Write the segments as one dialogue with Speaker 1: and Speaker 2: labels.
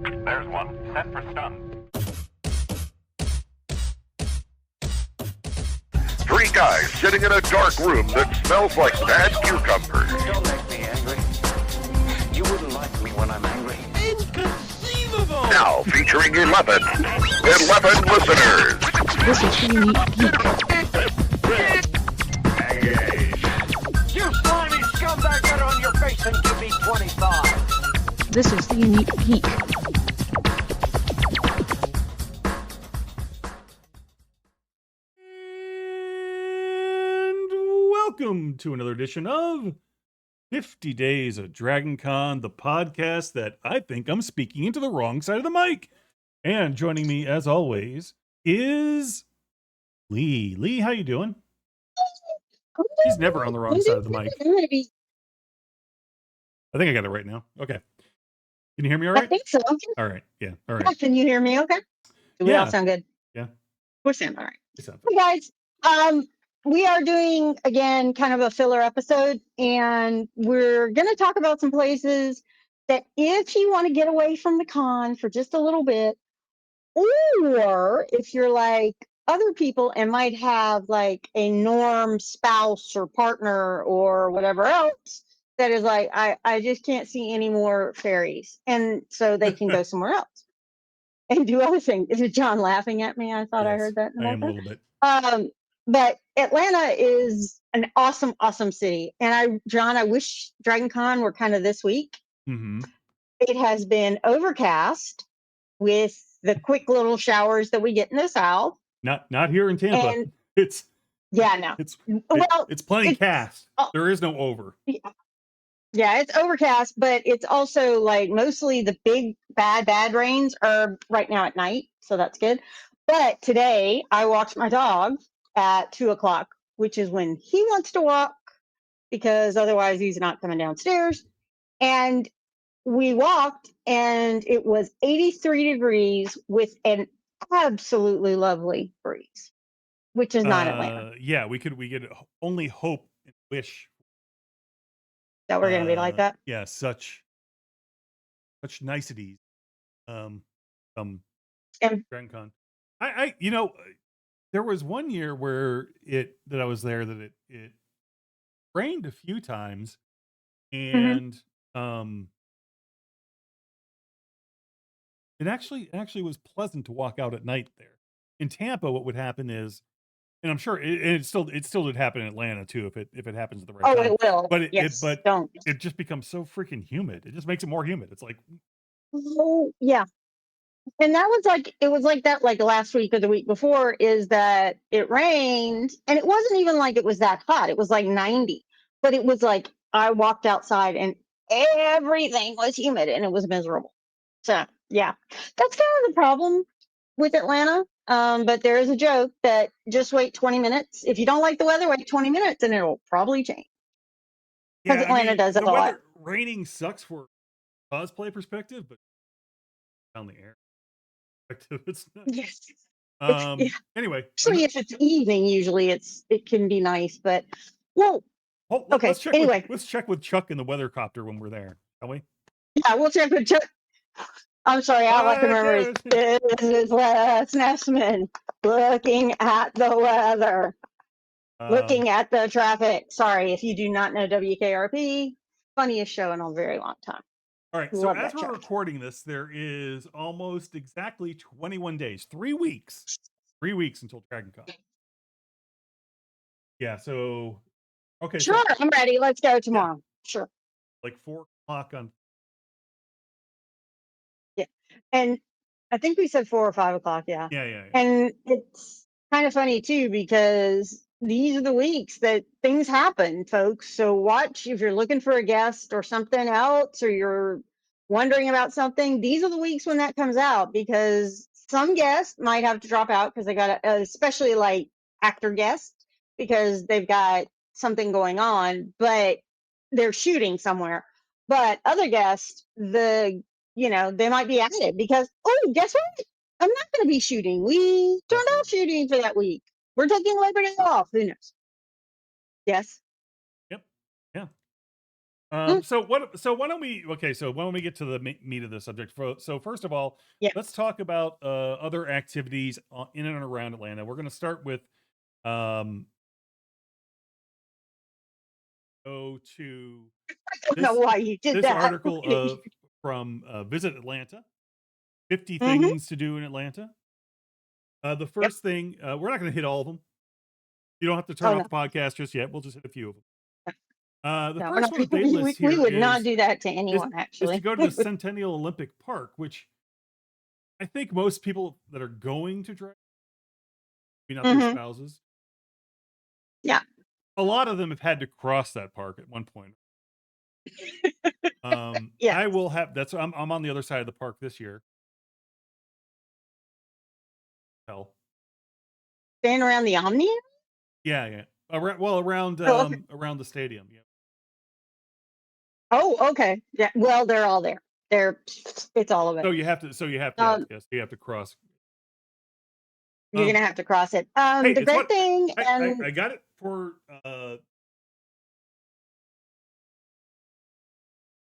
Speaker 1: There's one. Set for stun.
Speaker 2: Three guys sitting in a dark room that smells like bad cucumbers.
Speaker 1: Don't make me angry. You wouldn't like me when I'm angry.
Speaker 3: Inconceivable!
Speaker 2: Now featuring 11 listeners.
Speaker 4: This is the Unique Geek.
Speaker 1: You slimy scumbag, get on your face and give me 25.
Speaker 4: This is the Unique Geek.
Speaker 3: And welcome to another edition of 50 Days of Dragon Con, the podcast that I think I'm speaking into the wrong side of the mic. And joining me, as always, is Leigh. Leigh, how you doing? She's never on the wrong side of the mic. I think I got it right now. Okay. Can you hear me all
Speaker 5: I
Speaker 3: right?
Speaker 5: think so.
Speaker 3: All right. Yeah. All
Speaker 5: Yeah,
Speaker 3: right.
Speaker 5: can you hear me okay? Do we
Speaker 3: Yeah.
Speaker 5: all sound good?
Speaker 3: Yeah.
Speaker 5: We're sound all right.
Speaker 3: It's not-
Speaker 5: Hey guys, we are doing again kind of a filler episode, and we're gonna talk about some places that if you want to get away from the con for just a little bit, or if you're like other people and might have like a norm spouse or partner or whatever else that is like, I just can't see any more fairies, and so they can go somewhere else and do other things. Is it John laughing at me? I thought I
Speaker 3: Yes,
Speaker 5: heard that in the
Speaker 3: I am a
Speaker 5: background.
Speaker 3: little bit.
Speaker 5: But Atlanta is an awesome, awesome city. And John, I wish Dragon Con were kind of this week.
Speaker 3: Mm-hmm.
Speaker 5: It has been overcast with the quick little showers that we get in the South.
Speaker 3: Not here in Tampa.
Speaker 5: And
Speaker 3: It's
Speaker 5: yeah, no. Well,
Speaker 3: it's plenty
Speaker 5: it's-
Speaker 3: cast.
Speaker 5: oh.
Speaker 3: There is no over.
Speaker 5: Yeah, it's overcast, but it's also like mostly the big bad rains are right now at night, so that's good. But today I walked my dog at 2:00, which is when he wants to walk because otherwise he's not coming downstairs. And we walked, and it was 83 degrees with an absolutely lovely breeze, which is not Atlanta.
Speaker 3: Yeah, we could only hope and wish
Speaker 5: That we're going to be like that.
Speaker 3: Yeah, such niceties.
Speaker 5: And
Speaker 3: Dragon Con. I there was one year where I was there that it rained a few times, and it actually was pleasant to walk out at night there. In Tampa, what would happen is, and I'm sure it still did happen in Atlanta too, if it happens at the right
Speaker 5: oh,
Speaker 3: time.
Speaker 5: it will.
Speaker 3: But
Speaker 5: Yes,
Speaker 3: but
Speaker 5: don't.
Speaker 3: it just becomes so freaking humid. It just makes it more humid. It's like,
Speaker 5: Oh, yeah. And that was like, it was like that like last week or the week before, is that it rained, and it wasn't even like it was that hot. It was like 90, but it was like I walked outside and everything was humid and it was miserable. So yeah, that's kind of the problem with Atlanta. But there is a joke that just wait 20 minutes. If you don't like the weather, wait 20 minutes and it'll probably change. Because Atlanta does it
Speaker 3: the
Speaker 5: a lot.
Speaker 3: weather raining sucks for cosplay perspective, but down the air perspective, it's not.
Speaker 5: Yes. Yeah.
Speaker 3: Anyway,
Speaker 5: Actually, if it's evening, usually it can be nice, but well, okay,
Speaker 3: let's check
Speaker 5: anyway.
Speaker 3: let's check with Chuck in the weather copter when we're there, shall we?
Speaker 5: yeah, we'll check with Chuck. I'm sorry, all I can remember is this is Les Nessman looking at the weather, looking at the traffic. Sorry, if you do not know WKRP, funniest show in a very long time.
Speaker 3: All right, so
Speaker 5: Love
Speaker 3: as
Speaker 5: that
Speaker 3: we're
Speaker 5: show.
Speaker 3: recording this, there is almost exactly 21 days, 3 weeks until Dragon Con. Yeah, so okay,
Speaker 5: Sure,
Speaker 3: so
Speaker 5: I'm ready. Let's go tomorrow. Sure.
Speaker 3: like 4:00 on.
Speaker 5: And I think we said 4 or 5 o'clock. Yeah.
Speaker 3: Yeah.
Speaker 5: And it's kind of funny too, because these are the weeks that things happen, folks. So watch, if you're looking for a guest or something else, or you're wondering about something, these are the weeks when that comes out, because some guests might have to drop out because they got especially like actor guests, because they've got something going on, but they're shooting somewhere. But other guests, they might be at it because, oh, guess what? I'm not going to be shooting. We turned off shooting for that week. We're taking Labor Day off. Who knows? Yes.
Speaker 3: Yep. Yeah.
Speaker 5: Mm,
Speaker 3: So what? So why don't we? Okay, so why don't we get to the meat of the subject? So first of all,
Speaker 5: yeah.
Speaker 3: let's talk about other activities in and around Atlanta. We're going to start with um, go to
Speaker 5: I don't know
Speaker 3: this
Speaker 5: why you did
Speaker 3: this
Speaker 5: that.
Speaker 3: article of from Visit Atlanta. 50
Speaker 5: Hmm.
Speaker 3: things to do in Atlanta. The
Speaker 5: Yep.
Speaker 3: first thing, we're not going to hit all of them. You don't have to turn
Speaker 5: Oh
Speaker 3: off
Speaker 5: no,
Speaker 3: the podcast just yet. We'll just hit a few of them. The
Speaker 5: no, we're
Speaker 3: first
Speaker 5: not,
Speaker 3: one that they
Speaker 5: we
Speaker 3: list
Speaker 5: we
Speaker 3: here
Speaker 5: would not do that to
Speaker 3: is
Speaker 5: anyone.
Speaker 3: is to
Speaker 5: Actually.
Speaker 3: go to the Centennial Olympic Park, which I think most people that are going to drag, maybe not their
Speaker 5: Hmm.
Speaker 3: spouses,
Speaker 5: Yeah.
Speaker 3: a lot of them have had to cross that park at one point.
Speaker 5: Yeah.
Speaker 3: I will have that's I'm on the other side of the park this year. Hell,
Speaker 5: Staying around the Omni.
Speaker 3: yeah, yeah.
Speaker 5: Oh, okay.
Speaker 3: Around the stadium. Yeah.
Speaker 5: Oh, okay. Yeah. Well, they're all there. They're. It's all of it.
Speaker 3: Yeah,
Speaker 5: Um,
Speaker 3: yes, you have to cross.
Speaker 5: you're
Speaker 3: Um,
Speaker 5: gonna have to cross it.
Speaker 3: hey,
Speaker 5: The
Speaker 3: it's
Speaker 5: great
Speaker 3: what
Speaker 5: thing,
Speaker 3: I
Speaker 5: and
Speaker 3: got it for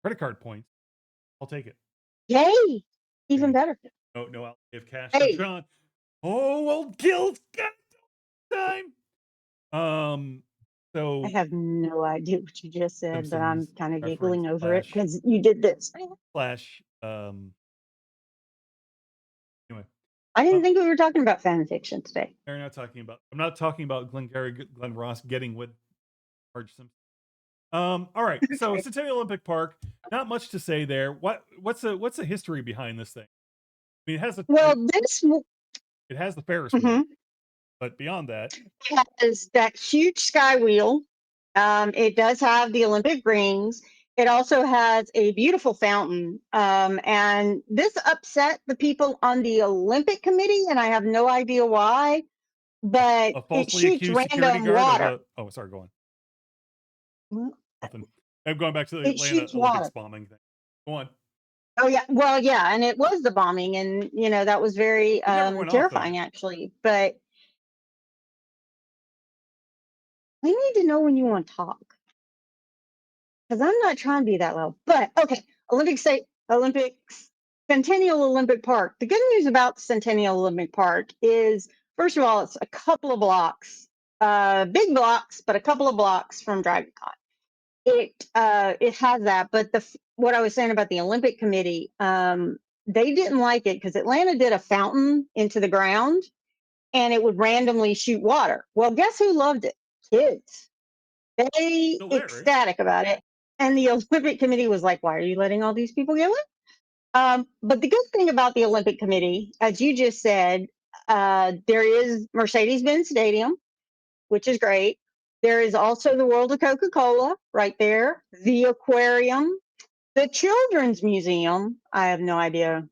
Speaker 3: credit card points. I'll take it.
Speaker 5: yay,
Speaker 3: Bring
Speaker 5: even
Speaker 3: me
Speaker 5: better.
Speaker 3: no, I'll give cash for
Speaker 5: Hey,
Speaker 3: John. Oh, old Gil's got time. Um,
Speaker 5: I
Speaker 3: so
Speaker 5: have no idea what you just said, but I'm
Speaker 3: Simpsons
Speaker 5: kind of
Speaker 3: reference
Speaker 5: giggling over it because you did this.
Speaker 3: slash anyway.
Speaker 5: I didn't
Speaker 3: Um,
Speaker 5: think we were talking about fan fiction today.
Speaker 3: I'm not talking about Glenn Ross getting with Marge Simpson. All right. So
Speaker 5: Okay.
Speaker 3: Centennial Olympic Park, not much to say there. What's the history behind this thing? I mean,
Speaker 5: Well,
Speaker 3: it has the Ferris wheel,
Speaker 5: mhm,
Speaker 3: but beyond that,
Speaker 5: has that huge sky wheel. It does have the Olympic rings. It also has a beautiful fountain. And this upset the people on the Olympic Committee, and I have no idea why, but
Speaker 3: a
Speaker 5: it
Speaker 3: falsely
Speaker 5: shoots
Speaker 3: accused security
Speaker 5: random
Speaker 3: guard of
Speaker 5: water.
Speaker 3: a oh, sorry, go on.
Speaker 5: Well,
Speaker 3: Nothing. I'm going back to the
Speaker 5: it
Speaker 3: Atlanta
Speaker 5: shoots
Speaker 3: Olympics
Speaker 5: water.
Speaker 3: bombing thing. Go on.
Speaker 5: Oh yeah, well yeah, and it was the bombing, and that was very
Speaker 3: It never went off though.
Speaker 5: terrifying actually. But we need to know when you want to talk because I'm not trying to be that loud. But okay, Olympics, Centennial Olympic Park. The good news about Centennial Olympic Park is, first of all, it's a couple of blocks, big blocks, but a couple of blocks from Dragon Con. It has that, but what I was saying about the Olympic Committee, they didn't like it because Atlanta did a fountain into the ground and it would randomly shoot water. Well, guess who loved it? Kids. They
Speaker 3: Still there, right?
Speaker 5: ecstatic about it. And the Olympic Committee was like, "Why are you letting all these people get wet?" But the good thing about the Olympic Committee, as you just said, there is Mercedes-Benz Stadium, which is great. There is also the World of Coca-Cola right there, the aquarium, the Children's Museum. I have no idea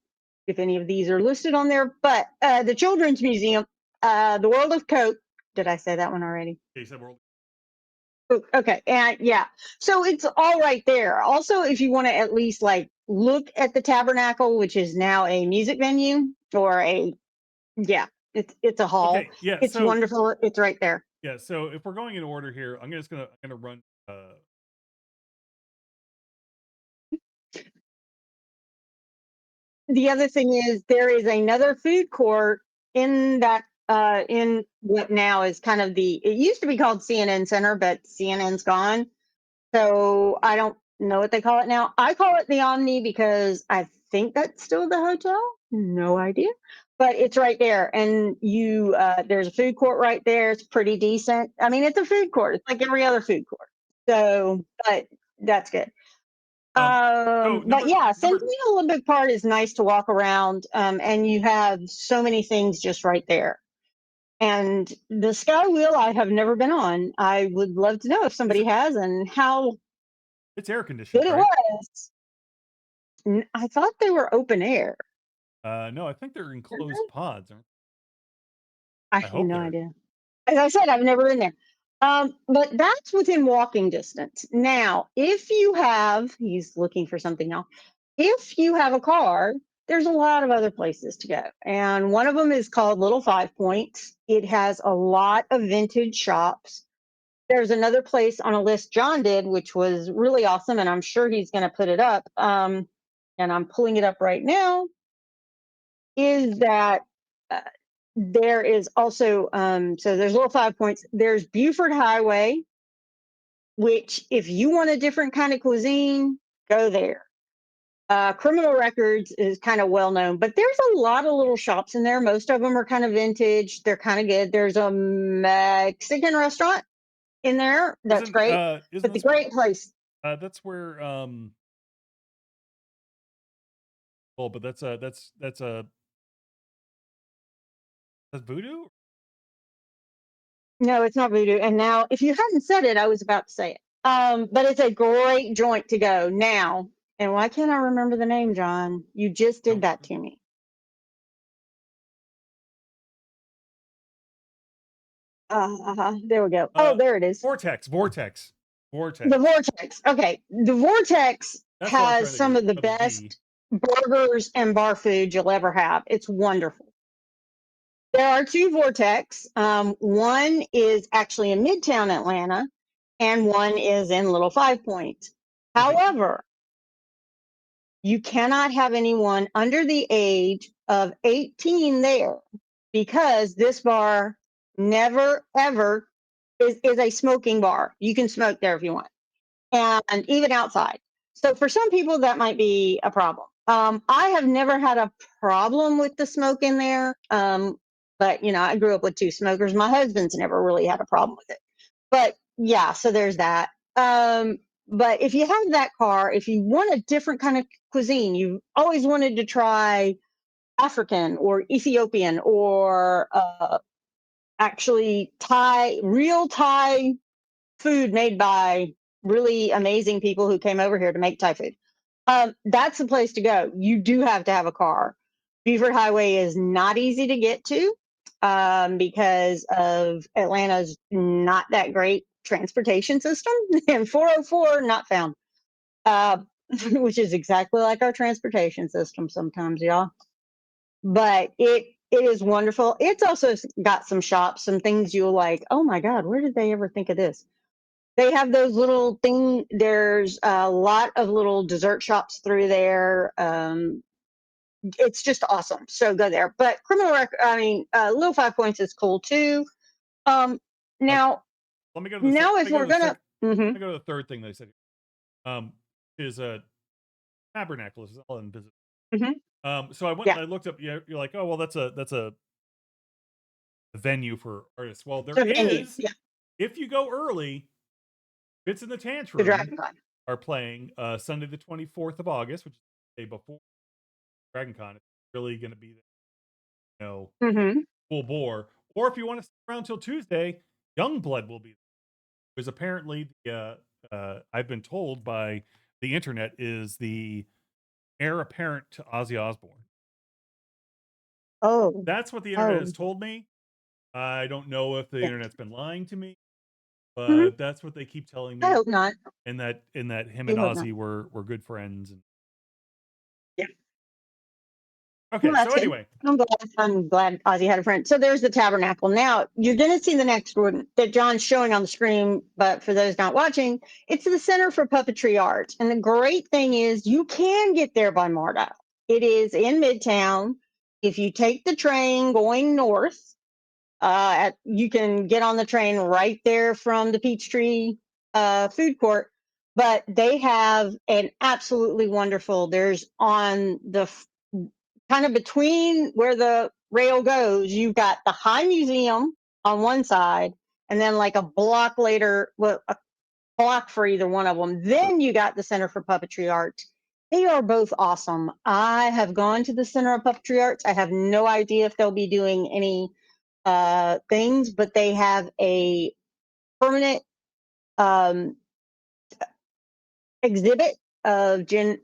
Speaker 5: if any of these are listed on there, but the Children's Museum, the World of Coke. Did I say that one already?
Speaker 3: Okay, said world.
Speaker 5: Oh, okay, and yeah, so it's all right there. Also, if you want to at least like look at the Tabernacle, which is now a music venue or yeah, it's a hall.
Speaker 3: Okay, yeah.
Speaker 5: It's wonderful. It's right there.
Speaker 3: So if we're going in order here, I'm gonna run.
Speaker 5: The other thing is there is another food court in that in what now is kind of it used to be called CNN Center, but CNN's gone. So I don't know what they call it now. I call it the Omni because I think that's still the hotel. No idea. But it's right there. And there's a food court right there. It's pretty decent. I mean, it's a food court. It's like every other food court. So, but that's good.
Speaker 3: So
Speaker 5: But yeah,
Speaker 3: number
Speaker 5: Centennial Olympic Park is nice to walk around, and you have so many things just right there. And the Sky Wheel, I have never been on. I would love to know if
Speaker 3: is
Speaker 5: somebody
Speaker 3: it?
Speaker 5: has and how
Speaker 3: It's air
Speaker 5: good
Speaker 3: conditioned,
Speaker 5: it
Speaker 3: right?
Speaker 5: was. I thought they were open air.
Speaker 3: No, I think they're enclosed pods.
Speaker 5: I
Speaker 3: I
Speaker 5: have
Speaker 3: hope
Speaker 5: no
Speaker 3: they're.
Speaker 5: idea. As I said, I've never been there. But that's within walking distance. Now, if you have, he's looking for something now. If you have a car, there's a lot of other places to go. And one of them is called Little Five Points. It has a lot of vintage shops. there's another place on a list John did, which was really awesome, and I'm sure he's going to put it up. And I'm pulling it up right now. Is that uh, there is also so there's little 5 points. There's Buford Highway, which if you want a different kind of cuisine, go there. Criminal Records is kind of well known, but there's a lot of little shops in there. Most of them are kind of vintage. They're kind of good. There's a Mexican restaurant in there. That's great.
Speaker 3: Isn't
Speaker 5: But the
Speaker 3: this where,
Speaker 5: great place.
Speaker 3: that's where well, but that's voodoo.
Speaker 5: No, it's not Voodoo. And now, if you hadn't said it, I was about to say it. But it's a great joint to go now. And why can't I remember the name, John? You just did that to me. There we go. Oh, there it is.
Speaker 3: Vortex.
Speaker 5: The Vortex. Okay. The Vortex
Speaker 3: That's what I was trying
Speaker 5: has
Speaker 3: to
Speaker 5: some
Speaker 3: think
Speaker 5: of the
Speaker 3: of the V.
Speaker 5: best burgers and bar food you'll ever have. It's wonderful. There are two Vortex. One is actually in Midtown Atlanta, and one is in Little Five Points. However, you cannot have anyone under the age of 18 there because this bar never ever is a smoking bar. You can smoke there if you want, and even outside. So for some people that might be a problem. I have never had a problem with the smoke in there. But I grew up with two smokers. My husband's never really had a problem with it. But yeah, so there's that. But if you have that car, if you want a different kind of cuisine, you've always wanted to try African or Ethiopian or actually real Thai food made by really amazing people who came over here to make Thai food. That's the place to go. You do have to have a car. Buford Highway is not easy to get to because of Atlanta's not that great transportation system, and 404 not found, which is exactly like our transportation system sometimes, y'all. But it is wonderful. It's also got some shops, some things you'll like. Oh my God, where did they ever think of this? They have those little thing. There's a lot of little dessert shops through there. It's just awesome. So go there. But Little Five Points is cool too. Now,
Speaker 3: Let me go to the
Speaker 5: now
Speaker 3: let
Speaker 5: if
Speaker 3: me go
Speaker 5: we're
Speaker 3: to the
Speaker 5: gonna,
Speaker 3: sec- let
Speaker 5: mhm.
Speaker 3: me go to the third thing they said. Is a tabernacle is all in business. So I went
Speaker 5: Yeah,
Speaker 3: and I looked up. You're like, oh well, that's a venue for artists. Well, there
Speaker 5: so venue,
Speaker 3: is.
Speaker 5: yeah,
Speaker 3: If you go early, Fits in the
Speaker 5: the
Speaker 3: Tantrum
Speaker 5: Dragon Con.
Speaker 3: are playing Sunday the 24th of August, which is the day before Dragon Con. It's really going to be,
Speaker 5: Hmm.
Speaker 3: full bore. Or if you want to stick around till Tuesday, Youngblood will be there. Because apparently, I've been told by the internet, is the heir apparent to Ozzy Osbourne.
Speaker 5: Oh,
Speaker 3: That's what the internet has
Speaker 5: oh,
Speaker 3: told me. I don't know if the
Speaker 5: yeah.
Speaker 3: internet's been lying to me,
Speaker 5: Hmm.
Speaker 3: but that's what they keep telling
Speaker 5: I
Speaker 3: me.
Speaker 5: hope not.
Speaker 3: And that him
Speaker 5: Do
Speaker 3: and
Speaker 5: hope not.
Speaker 3: Ozzy were good friends. And
Speaker 5: Yeah.
Speaker 3: okay,
Speaker 5: Well,
Speaker 3: so
Speaker 5: that's good.
Speaker 3: anyway,
Speaker 5: I'm glad Ozzy had a friend. So there's the Tabernacle. Now you're going to see the next one that John's showing on the screen, but for those not watching, it's the Center for Puppetry Arts. And the great thing is you can get there by MARTA. It is in Midtown. If you take the train going north, you can get on the train right there from the Peachtree food court. But they have an absolutely wonderful. There's on the kind of between where the rail goes, you've got the High Museum on one side, and then like a block later, well, a block for either one of them. Then you got the Center for Puppetry Arts. They are both awesome. I have gone to the Center of Puppetry Arts. I have no idea if they'll be doing any things, but they have a permanent um, exhibit of Jim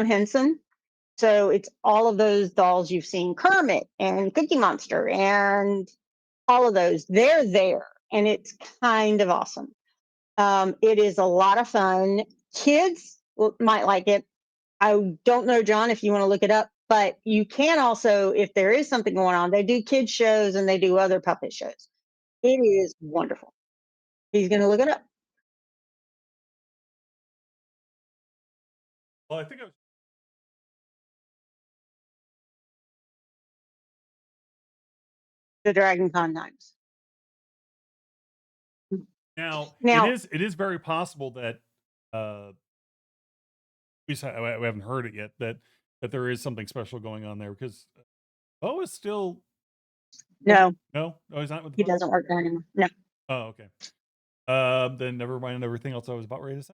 Speaker 5: Henson. So it's all of those dolls you've seen, Kermit and Cookie Monster and all of those. They're there, and it's kind of awesome. It is a lot of fun. Kids might like it. I don't know, John, if you want to look it up, but you can also, if there is something going on, they do kids shows and they do other puppet shows. It is wonderful. He's going to look it up.
Speaker 3: Well, I think I was
Speaker 5: The Dragon Con times.
Speaker 3: now.
Speaker 5: Now,
Speaker 3: It is very possible that we haven't heard it yet that there is something special going on there because Bo is still
Speaker 5: no,
Speaker 3: no, he's not with the
Speaker 5: he
Speaker 3: book.
Speaker 5: doesn't work there anymore. No.
Speaker 3: Oh, okay. Then never mind everything else I was about ready to say.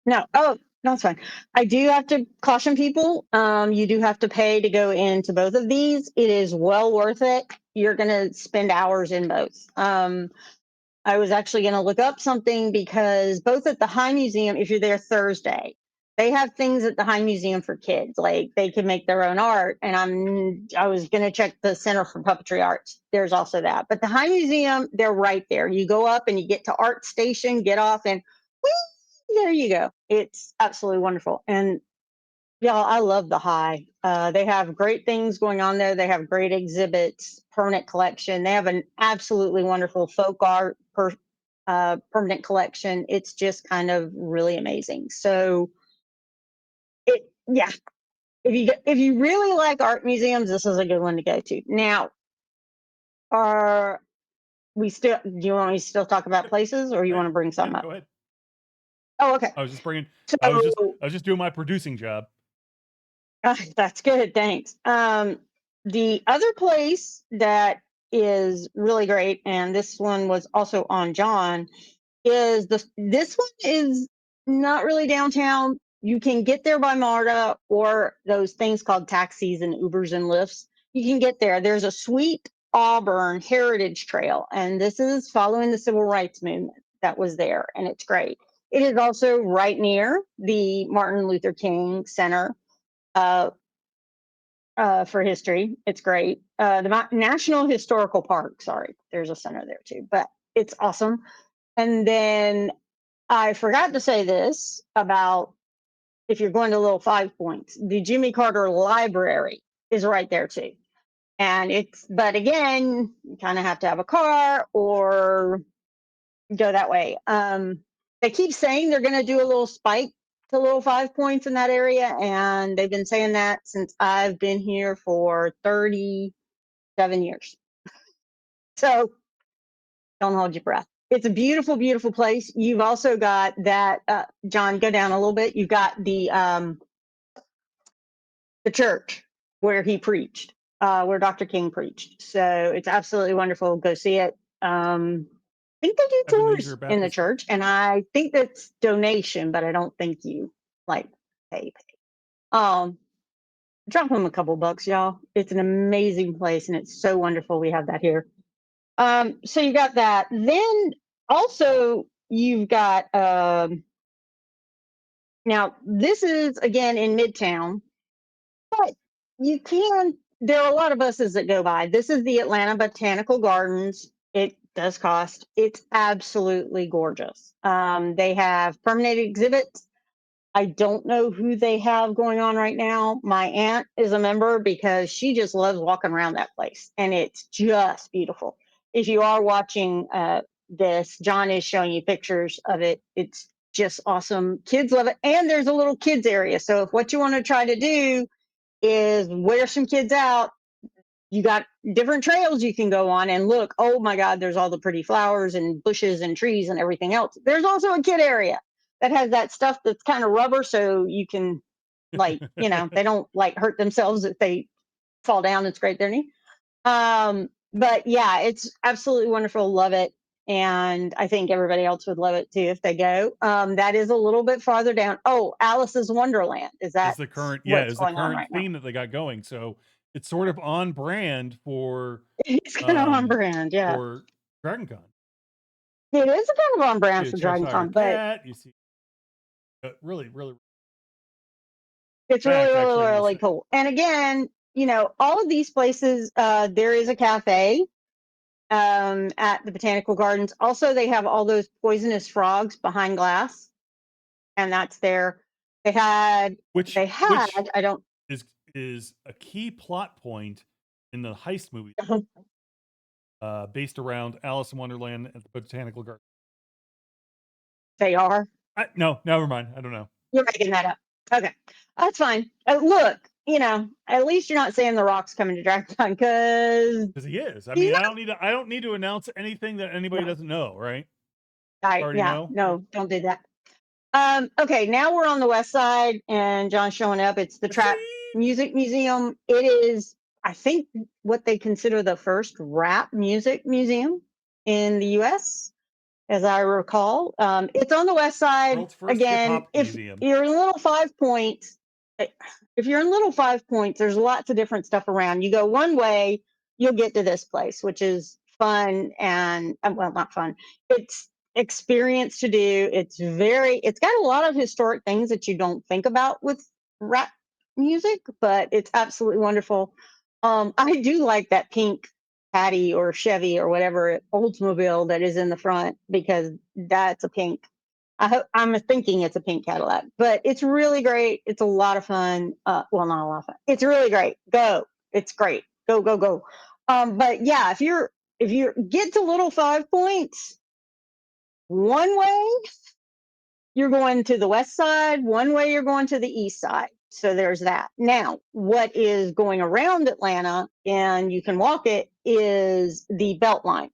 Speaker 5: No. Oh, no, it's fine. I do have to caution people. You do have to pay to go into both of these. It is well worth it. You're going to spend hours in both. I was actually going to look up something because both at the High Museum, if you're there Thursday, they have things at the High Museum for kids, like they can make their own art. And I was going to check the Center for Puppetry Arts. There's also that. But the High Museum, they're right there. You go up and you get to Art Station, get off, and whee, there you go. It's absolutely wonderful. And y'all, I love the High. They have great things going on there. They have great exhibits, permanent collection. They have an absolutely wonderful folk art permanent collection. It's just kind of really amazing. So, yeah, if you really like art museums, this is a good one to go to. Now, are we still? Do you want me to still talk about places, or you want to bring some up?
Speaker 3: Go ahead.
Speaker 5: Oh, okay.
Speaker 3: I was just bringing.
Speaker 5: So,
Speaker 3: I was just doing my producing job.
Speaker 5: That's good. Thanks. The other place that is really great, and this one was also on John, is this one is not really downtown. You can get there by MARTA or those things called taxis and Ubers and Lyfts. You can get there. There's a Sweet Auburn Heritage Trail, and this is following the civil rights movement that was there, and it's great. It is also right near the Martin Luther King Center. For history. It's great. The National Historical Park, sorry, there's a center there too, but it's awesome. And then I forgot to say this about if you're going to Little Five Points, the Jimmy Carter Library is right there too. And but again, you kind of have to have a car or go that way. They keep saying they're going to do a little spike to Little Five Points in that area, and they've been saying that since I've been here for 37 years. So don't hold your breath. It's a beautiful, beautiful place. You've also got that, John, go down a little bit. You've got the church where he preached, where Dr. King preached. So it's absolutely wonderful. Go see it. I think they do tours in the church, and I think that's donation, but I don't think you like pay. Drop them a couple bucks, y'all. It's an amazing place, and it's so wonderful. We have that here. So you got that. Then also you've got now this is again in Midtown, but there are a lot of buses that go by. This is the Atlanta Botanical Gardens. It does cost. It's absolutely gorgeous. They have permanent exhibits. I don't know who they have going on right now. My aunt is a member because she just loves walking around that place, and it's just beautiful. If you are watching this, John is showing you pictures of it. It's just awesome. Kids love it, and there's a little kids area. So if what you want to try to do is wear some kids out, you got different trails you can go on and look. Oh my God, there's all the pretty flowers and bushes and trees and everything else. There's also a kid area that has that stuff that's kind of rubber, so you can, like, they don't like hurt themselves if they fall down and scrape their knee. But yeah, it's absolutely wonderful. Love it. And I think everybody else would love it too if they go. That is a little bit farther down. Oh, Alice's Wonderland. Is
Speaker 3: the current
Speaker 5: right
Speaker 3: theme that they got going. So it's sort of on brand for
Speaker 5: it's kind of on brand, yeah.
Speaker 3: for Dragon Con.
Speaker 5: It is kind of on brand
Speaker 3: See
Speaker 5: for
Speaker 3: a
Speaker 5: Dragon
Speaker 3: Cheshire
Speaker 5: Con, but
Speaker 3: Cat, you see really
Speaker 5: it's really cool. And again, all of these places, there is a cafe at the Botanical Gardens. Also, they have all those poisonous frogs behind glass, and that's there. They had I don't
Speaker 3: is a key plot point in the heist movie. based around Alice in Wonderland at the Botanical Garden.
Speaker 5: They are.
Speaker 3: No, never mind. I don't know.
Speaker 5: You're making that up. Okay, that's fine. Look, at least you're not saying The Rock's coming to DragonCon because
Speaker 3: Because he is. I
Speaker 5: he's
Speaker 3: mean,
Speaker 5: not.
Speaker 3: I don't need to announce anything that anybody
Speaker 5: No,
Speaker 3: doesn't know, right? Already
Speaker 5: yeah,
Speaker 3: know.
Speaker 5: no, don't do that. Okay, now we're on the west side, and John's showing up. It's the Trap
Speaker 3: See?
Speaker 5: Music Museum. It is, I think, what they consider the first rap music museum in the U.S., as I recall. It's on the west side.
Speaker 3: World's first hip
Speaker 5: Again,
Speaker 3: hop
Speaker 5: if
Speaker 3: museum.
Speaker 5: you're in Little Five Points, if you're in Little Five Points, there's lots of different stuff around. You go one way, you'll get to this place, which is fun and well, not fun. It's experience to do. It's got a lot of historic things that you don't think about with rap music, but it's absolutely wonderful. I do like that pink Caddy or Chevy or whatever Oldsmobile that is in the front because that's a pink. I'm thinking it's a pink Cadillac, but it's really great. It's a lot of fun. Well, not a lot of fun. It's really great. Go. It's great. Go, go, go. But yeah, if you get to Little Five Points, one way you're going to the west side, one way you're going to the east side. So there's that. Now, what is going around Atlanta, and you can walk it, is the Beltline.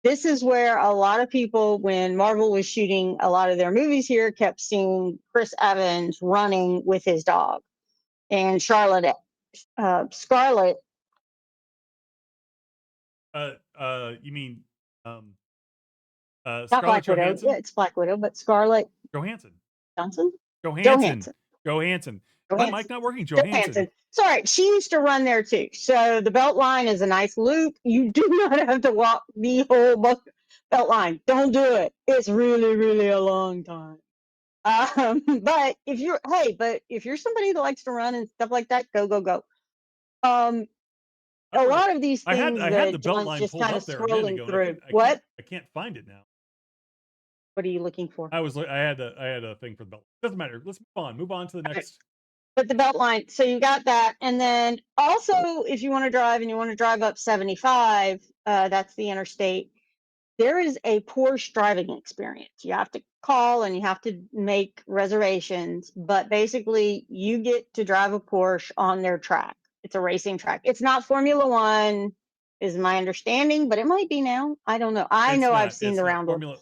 Speaker 5: This is where a lot of people, when Marvel was shooting a lot of their movies here, kept seeing Chris Evans running with his dog. And Scarlett,
Speaker 3: You mean
Speaker 5: not
Speaker 3: Scarlett
Speaker 5: Black Widow. Yeah,
Speaker 3: Johansson?
Speaker 5: it's Black Widow, but Scarlett
Speaker 3: Johansson.
Speaker 5: Johnson?
Speaker 3: Johansson.
Speaker 5: Johansson.
Speaker 3: Johansson. Is my mic not working?
Speaker 5: Johansson.
Speaker 3: Johansson.
Speaker 5: Sorry, she used to run there too. So the Beltline is a nice loop. You do not have to walk the whole Beltline. Don't do it. It's really, really a long time. But if you're somebody that likes to run and stuff like that, go, go, go. A lot of these
Speaker 3: I had
Speaker 5: things
Speaker 3: the
Speaker 5: that John's
Speaker 3: Beltline
Speaker 5: just
Speaker 3: pulled
Speaker 5: kind
Speaker 3: up
Speaker 5: of
Speaker 3: there a minute
Speaker 5: scrolling
Speaker 3: ago.
Speaker 5: through.
Speaker 3: I can't find it now.
Speaker 5: What are you looking for?
Speaker 3: I had a thing for the belt. Doesn't matter. Let's move on to the next.
Speaker 5: But the Beltline, so you got that, and then also if you want to drive and you want to drive up 75, that's the interstate. There is a Porsche driving experience. You have to call and you have to make reservations, but basically you get to drive a Porsche on their track. It's a racing track. It's not Formula One, is my understanding, but it might be now. I don't know. I've seen the round one.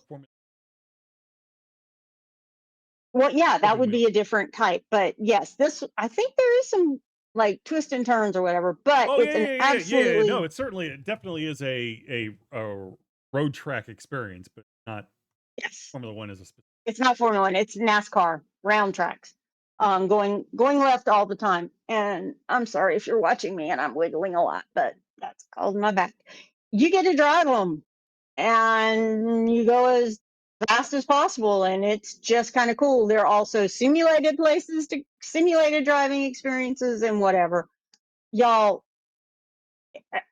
Speaker 5: Well, yeah, that would be a different type, but yes, I think there is some like twists and turns or whatever, but it's an absolutely
Speaker 3: No, it definitely is a road track experience, but not
Speaker 5: yes.
Speaker 3: Formula One is a specific.
Speaker 5: It's not Formula One. It's NASCAR round tracks, going left all the time. And I'm sorry if you're watching me and I'm wiggling a lot, but that's causing my back. You get to drive them, and you go as fast as possible, and it's just kind of cool. There are also simulated driving experiences and whatever. Y'all,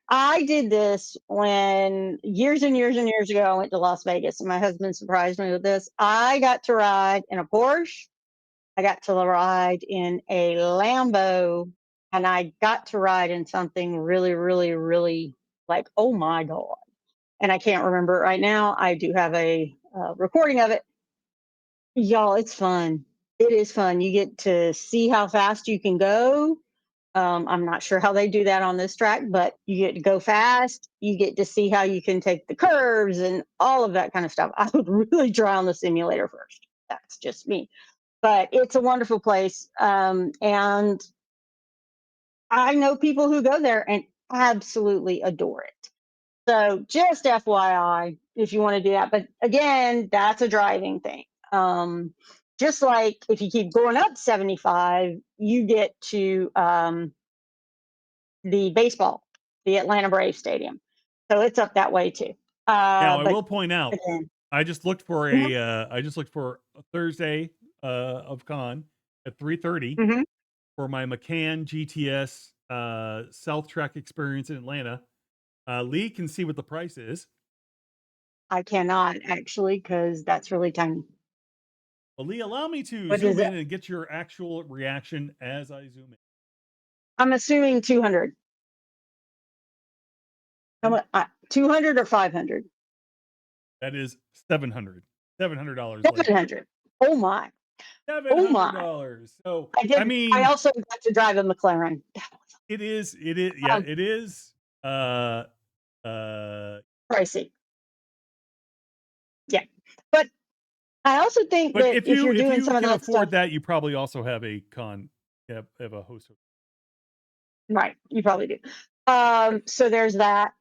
Speaker 5: I did this when years and years and years ago I went to Las Vegas, and my husband surprised me with this. I got to ride in a Porsche. I got to ride in a Lambo, and I got to ride in something really, really, really like, oh my God. And I can't remember it right now. I do have a recording of it. Y'all, it's fun. It is fun. You get to see how fast you can go. I'm not sure how they do that on this track, but you get to go fast. You get to see how you can take the curves and all of that kind of stuff. I would really try on the simulator first. That's just me. But it's a wonderful place. And I know people who go there and absolutely adore it. So just FYI, if you want to do that. But again, that's a driving thing. Just like if you keep going up 75, you get to the baseball, the Atlanta Braves Stadium. So it's up that way too.
Speaker 3: Now I
Speaker 5: But
Speaker 3: will point out,
Speaker 5: again,
Speaker 3: I just looked for
Speaker 5: mhm,
Speaker 3: a Thursday of con at 3:30
Speaker 5: mhm.
Speaker 3: for my McCann GTS South Track experience in Atlanta. Lee can see what the price is.
Speaker 5: I cannot actually because that's really tiny.
Speaker 3: Well, Lee, allow me to
Speaker 5: What is
Speaker 3: zoom
Speaker 5: it?
Speaker 3: in and get your actual reaction as I zoom in.
Speaker 5: I'm assuming 200.
Speaker 3: Okay.
Speaker 5: 200 or 500?
Speaker 3: That is $700. $700. Like
Speaker 5: 700. Oh my. Oh my.
Speaker 3: $700. So
Speaker 5: I did.
Speaker 3: I
Speaker 5: I
Speaker 3: mean,
Speaker 5: also got to drive a McLaren.
Speaker 3: it is. Yeah,
Speaker 5: Um,
Speaker 3: it is. Uh,
Speaker 5: Pricey. Yeah. But I also think
Speaker 3: but
Speaker 5: that
Speaker 3: if
Speaker 5: if
Speaker 3: you
Speaker 5: you're doing some of
Speaker 3: can
Speaker 5: that
Speaker 3: afford
Speaker 5: stuff,
Speaker 3: that, you probably also have a have a host.
Speaker 5: right, you probably do. So there's that.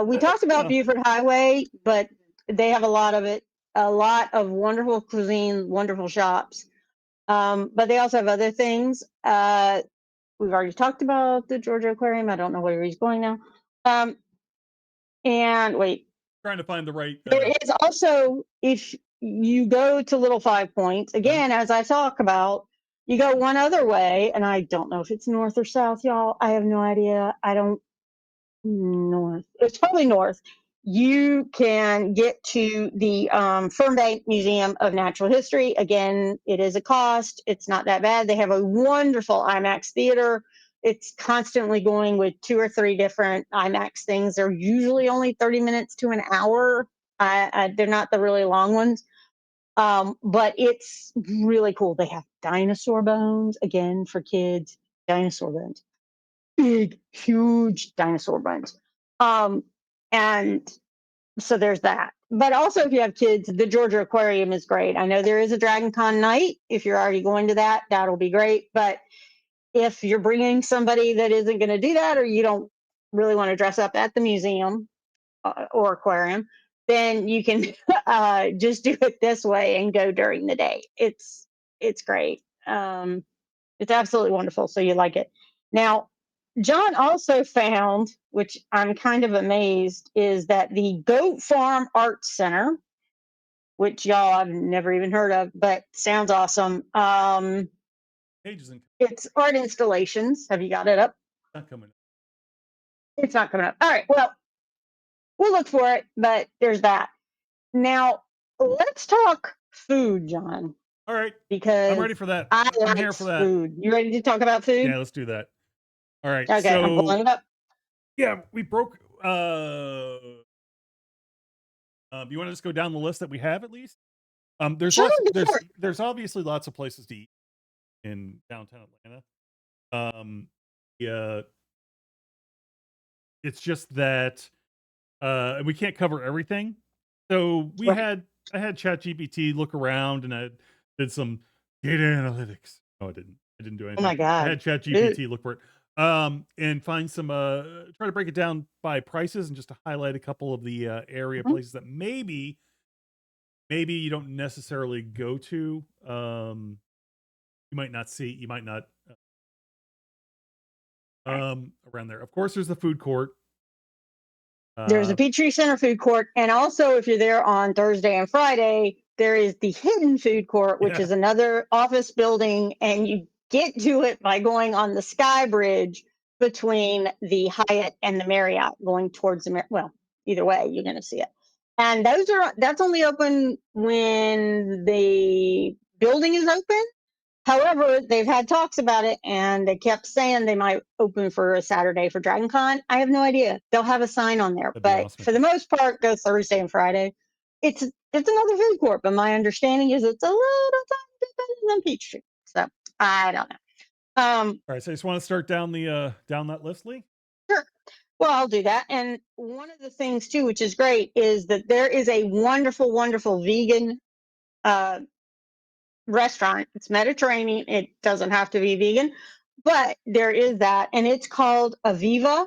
Speaker 5: We talked about
Speaker 3: Uh,
Speaker 5: Buford Highway, but they have a lot of it, a lot of wonderful cuisine, wonderful shops. But they also have other things. We've already talked about the Georgia Aquarium. I don't know where he's going now. And wait,
Speaker 3: Trying to find the right.
Speaker 5: there is also, if you go to Little Five Points, again, as I talk about, you go one other way, and I don't know if it's north or south, y'all. I have no idea. I don't north. It's probably north. You can get to the Fernbank Museum of Natural History. Again, it is a cost. It's not that bad. They have a wonderful IMAX theater. It's constantly going with 2 or 3 different IMAX things. They're usually only 30 minutes to an hour. They're not the really long ones. But it's really cool. They have dinosaur bones, again, for kids, dinosaur bones, big, huge dinosaur bones. And so there's that. But also, if you have kids, the Georgia Aquarium is great. I know there is a Dragon Con night. If you're already going to that, that'll be great. But if you're bringing somebody that isn't going to do that, or you don't really want to dress up at the museum or aquarium, then you can just do it this way and go during the day. It's great. It's absolutely wonderful. So you like it. Now, John also found, which I'm kind of amazed, is that the Goat Farm Arts Center, which y'all I've never even heard of, but sounds awesome.
Speaker 3: Pages and
Speaker 5: It's art installations. Have you got it up?
Speaker 3: not coming.
Speaker 5: It's not coming up. All right. Well, we'll look for it, but there's that. Now, let's talk food, John,
Speaker 3: All right, I'm
Speaker 5: because
Speaker 3: ready for that.
Speaker 5: I
Speaker 3: I'm
Speaker 5: like
Speaker 3: here for that.
Speaker 5: food. You ready to talk about food?
Speaker 3: Yeah, let's do that. All right.
Speaker 5: Okay, I'm pulling
Speaker 3: So
Speaker 5: it up.
Speaker 3: yeah, we broke. You want to just go down the list that we have at least? There's
Speaker 5: Sure,
Speaker 3: lots.
Speaker 5: go for it.
Speaker 3: There's obviously lots of places to eat in downtown Atlanta. Yeah, it's just that we can't cover everything. So
Speaker 5: Right.
Speaker 3: I had ChatGPT look around, and I did some data analytics. No, I didn't. I didn't do
Speaker 5: Oh my
Speaker 3: anything. I
Speaker 5: God.
Speaker 3: had ChatGPT look for it. And find some try to break it down by prices and just to highlight a couple of the area
Speaker 5: Mhm.
Speaker 3: places that maybe you don't necessarily go to. You might not see, you might not around there. Of course, there's the food court.
Speaker 5: There's a Peachtree Center food court. And also, if you're there on Thursday and Friday, there is the Hidden Food Court, which
Speaker 3: Yeah.
Speaker 5: is another office building. And you get to it by going on the Sky Bridge between the Hyatt and the Marriott, going towards the well, either way, you're going to see it. And that's only open when the building is open. However, they've had talks about it, and they kept saying they might open for a Saturday for Dragon Con. I have no idea. They'll have a sign on there,
Speaker 3: That'd be
Speaker 5: but
Speaker 3: awesome.
Speaker 5: for the most part, go Thursday and Friday. It's another food court, but my understanding is it's a little bit better than Peachtree. So I don't know.
Speaker 3: All right, so I just want to start down the down that list, Lee.
Speaker 5: Sure. Well, I'll do that. And one of the things too, which is great, is that there is a wonderful, wonderful vegan uh, restaurant. It's Mediterranean. It doesn't have to be vegan, but there is that, and it's called Aviva.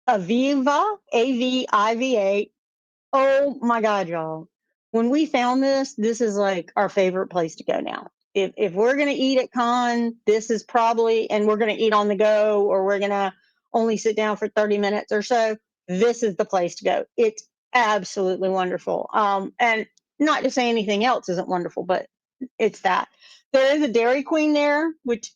Speaker 5: Aviva, Aviva. Oh my God, y'all! When we found this, this is like our favorite place to go now. If we're gonna eat at con, this is probably, and we're gonna eat on the go, or we're gonna only sit down for 30 minutes or so. This is the place to go. It's absolutely wonderful. And not to say anything else isn't wonderful, but it's that. There is a Dairy Queen there, which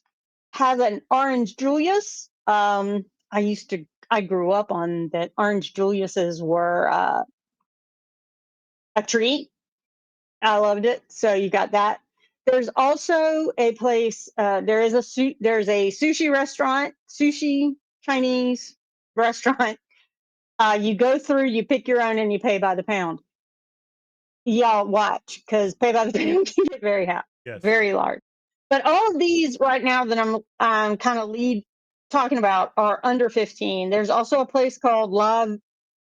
Speaker 5: has an Orange Julius. I grew up on that. Orange Julius's were a treat. I loved it. So you got that. There's also a place. There's a sushi restaurant, sushi Chinese restaurant You go through, you pick your own, and you pay by the pound. Y'all watch, because pay by the pound can get
Speaker 3: Yes.
Speaker 5: very large. But all of these right now that I'm kind of talking about are under 15. There's also a place called La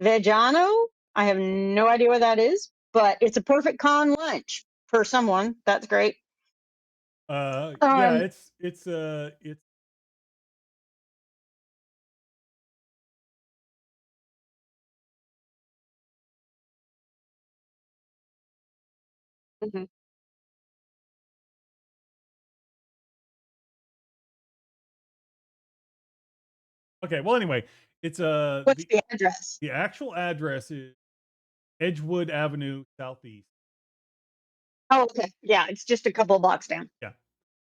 Speaker 5: Vegano. I have no idea what that is, but it's a perfect con lunch for someone. That's great.
Speaker 3: Yeah,
Speaker 5: Um,
Speaker 3: it's
Speaker 5: mhm.
Speaker 3: okay. Well, anyway, it's
Speaker 5: What's the address?
Speaker 3: the actual address is Edgewood Avenue Southeast.
Speaker 5: Oh, okay. Yeah, it's just a couple of blocks down.
Speaker 3: Yeah,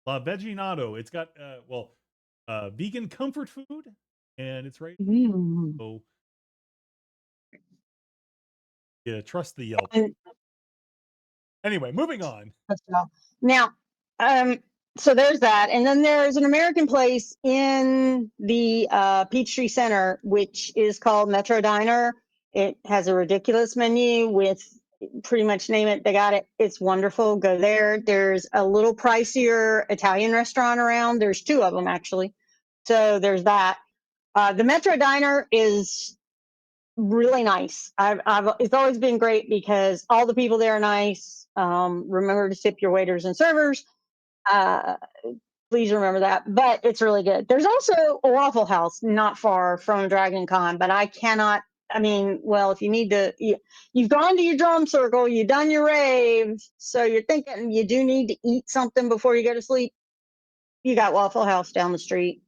Speaker 3: La Veginato. It's got vegan comfort food, and it's right.
Speaker 5: Mm.
Speaker 3: So yeah, trust the Yelp.
Speaker 5: And
Speaker 3: Anyway, moving on.
Speaker 5: now, um, so there's that, and then there's an American place in the Peachtree Center, which is called Metro Diner. It has a ridiculous menu with pretty much name it, they got it. It's wonderful. Go there. There's a little pricier Italian restaurant around. There's two of them actually. So there's that. The Metro Diner is really nice. It's always been great because all the people there are nice. Remember to tip your waiters and servers. Uh, please remember that. But it's really good. There's also a Waffle House not far from Dragon Con, but I cannot. I mean, well, if you need to, you've gone to your drum circle, you've done your rave, so you're thinking you do need to eat something before you go to sleep. You got Waffle House down the street.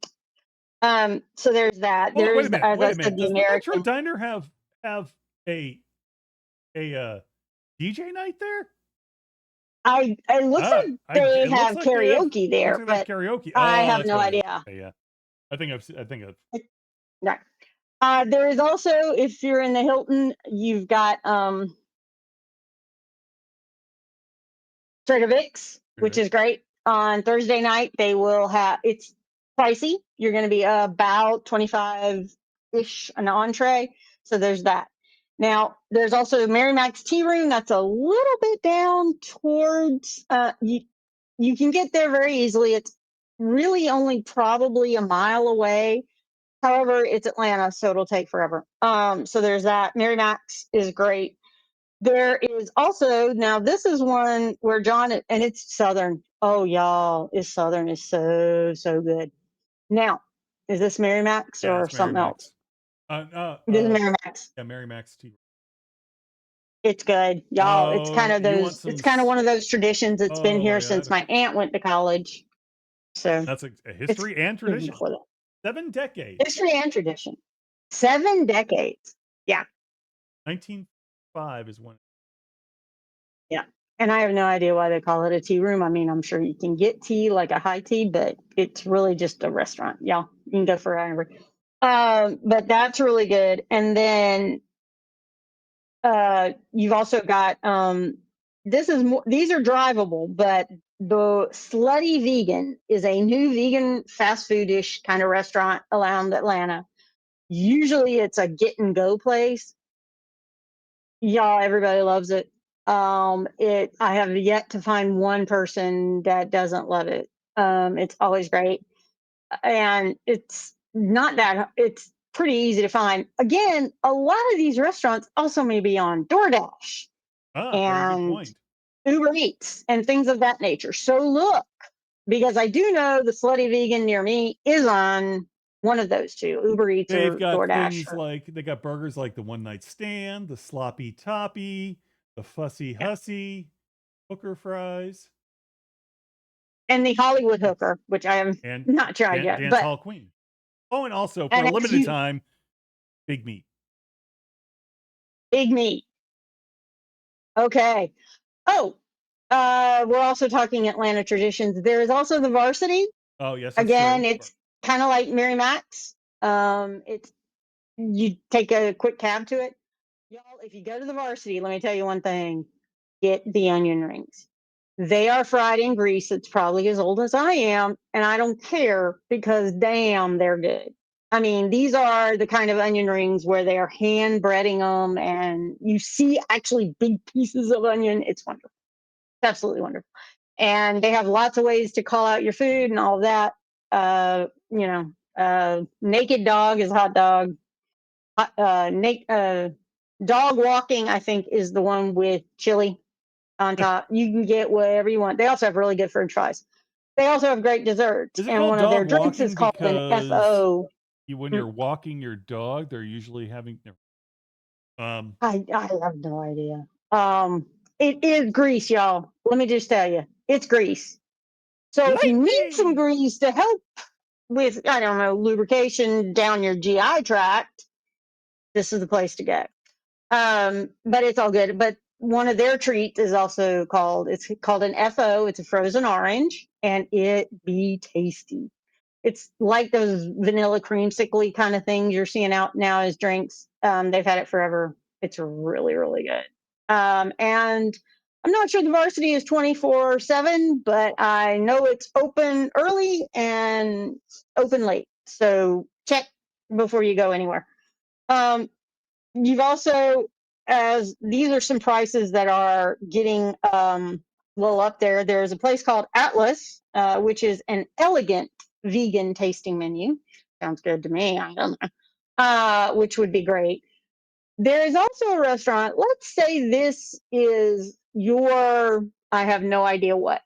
Speaker 5: So there's that.
Speaker 3: Hold on, wait
Speaker 5: There's,
Speaker 3: a minute.
Speaker 5: as I
Speaker 3: Wait a
Speaker 5: said,
Speaker 3: minute.
Speaker 5: the
Speaker 3: Does the Metro
Speaker 5: American.
Speaker 3: Diner have a DJ night there?
Speaker 5: It looks like they
Speaker 3: It looks
Speaker 5: have
Speaker 3: like
Speaker 5: karaoke there,
Speaker 3: looks like they have
Speaker 5: but
Speaker 3: karaoke.
Speaker 5: I
Speaker 3: Oh,
Speaker 5: have
Speaker 3: that's
Speaker 5: no
Speaker 3: what it is.
Speaker 5: idea.
Speaker 3: Okay, yeah. I think I've
Speaker 5: Right. There is also, if you're in the Hilton, you've got Trader Vic's, which is great. On Thursday night, they will have, it's pricey. You're going to be about 25-ish an entree. So there's that. Now, there's also Mary Mac's Tea Room. That's a little bit down towards, you can get there very easily. It's really only probably a mile away. However, it's Atlanta, so it'll take forever. So there's that. Mary Mac's is great. There is also, now this is one where John, and it's Southern. Oh, y'all, is Southern is so good. Now, is this Mary Mac's
Speaker 3: Yeah,
Speaker 5: or
Speaker 3: it's Mary
Speaker 5: something else?
Speaker 3: Mac's.
Speaker 5: This is Mary Mac's.
Speaker 3: Yeah, Mary Mac's tea.
Speaker 5: It's good, y'all. It's kind
Speaker 3: Oh,
Speaker 5: of
Speaker 3: you want
Speaker 5: those.
Speaker 3: some?
Speaker 5: It's kind of one of those traditions. It's been
Speaker 3: Oh my
Speaker 5: here since
Speaker 3: God,
Speaker 5: my aunt went to college. So
Speaker 3: that's a
Speaker 5: it's
Speaker 3: history and
Speaker 5: even
Speaker 3: tradition.
Speaker 5: before that.
Speaker 3: 7 decades.
Speaker 5: History and tradition. 7 decades. Yeah.
Speaker 3: 1905 is when.
Speaker 5: Yeah. And I have no idea why they call it a tea room. I mean, I'm sure you can get tea like a high tea, but it's really just a restaurant. Yeah. You can go for whatever. But that's really good. And then you've also got these are drivable, but the Slutty Vegan is a new vegan fast foodish kind of restaurant around Atlanta. Usually it's a get and go place. Y'all, everybody loves it. I have yet to find one person that doesn't love it. It's always great, and it's not that it's pretty easy to find. Again, a lot of these restaurants also may be on DoorDash
Speaker 3: Very good
Speaker 5: and
Speaker 3: point.
Speaker 5: Uber Eats and things of that nature. So look, because I do know the Slutty Vegan near me is on one of those two, Uber Eats
Speaker 3: They've
Speaker 5: or
Speaker 3: got
Speaker 5: DoorDash.
Speaker 3: things like they got burgers like the One Night Stand, the Sloppy Toppy, the Fussy Hussy, hooker fries,
Speaker 5: And the Hollywood Hooker, which I have
Speaker 3: and
Speaker 5: not tried yet.
Speaker 3: Dance
Speaker 5: But
Speaker 3: Hall Queen. Oh, and also for
Speaker 5: and
Speaker 3: a
Speaker 5: as
Speaker 3: limited time, Big Meat.
Speaker 5: Big Meat. Okay. Oh, we're also talking Atlanta traditions. There is also the Varsity.
Speaker 3: Oh, yes, that's
Speaker 5: Again,
Speaker 3: true.
Speaker 5: it's kind of like Mary Mac's. It's you take a quick cab to it. Y'all, if you go to the Varsity, let me tell you one thing: get the onion rings. They are fried in grease. It's probably as old as I am, and I don't care because damn, they're good. I mean, these are the kind of onion rings where they are hand breading them, and you see actually big pieces of onion. It's wonderful. It's absolutely wonderful. And they have lots of ways to call out your food and all of that. Naked dog is hot dog. Dog walking, I think, is the one with chili on top. You can get whatever you want. They also have really good French fries. They also have great desserts,
Speaker 3: Is it
Speaker 5: and
Speaker 3: called
Speaker 5: one of their
Speaker 3: dog
Speaker 5: drinks is
Speaker 3: walking
Speaker 5: called an
Speaker 3: because
Speaker 5: FO.
Speaker 3: when you're walking your dog, they're usually having
Speaker 5: I have no idea. It is grease, y'all. Let me just tell you, it's grease. So if you need some
Speaker 3: lightning.
Speaker 5: grease to help with, I don't know, lubrication down your GI tract, this is the place to go. But it's all good. But one of their treats is also it's called an FO. It's a frozen orange, and it be tasty. It's like those vanilla creamsicle kind of things you're seeing out now as drinks. They've had it forever. It's really, really good. And I'm not sure the varsity is 24/7, but I know it's open early and open late. So check before you go anywhere. You've also, as these are some prices that are getting little up there. There's a place called Atlas, which is an elegant vegan tasting menu. Sounds good to me. I don't know. Which would be great. There is also a restaurant. Let's say this is your, I have no idea what.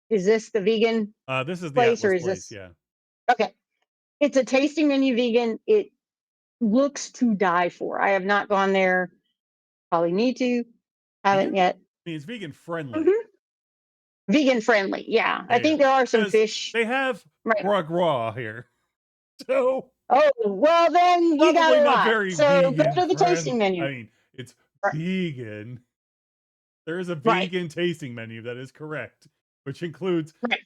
Speaker 5: Is this the vegan
Speaker 3: This is the
Speaker 5: place or
Speaker 3: Atlas
Speaker 5: is
Speaker 3: place,
Speaker 5: this?
Speaker 3: yeah.
Speaker 5: Okay. It's a tasting menu vegan. It looks to die for. I have not gone there. Probably need to. Haven't yet.
Speaker 3: I mean, it's vegan friendly.
Speaker 5: Mhm. Vegan friendly. Yeah. I think there are some fish.
Speaker 3: They have
Speaker 5: Right.
Speaker 3: foie gras here. So
Speaker 5: Oh, well, then you got
Speaker 3: probably
Speaker 5: a
Speaker 3: not
Speaker 5: lot.
Speaker 3: very
Speaker 5: So go
Speaker 3: vegan
Speaker 5: to the tasting menu.
Speaker 3: I mean, it's
Speaker 5: Right.
Speaker 3: vegan. There is a
Speaker 5: Right.
Speaker 3: vegan tasting menu, that is correct, which includes
Speaker 5: Right.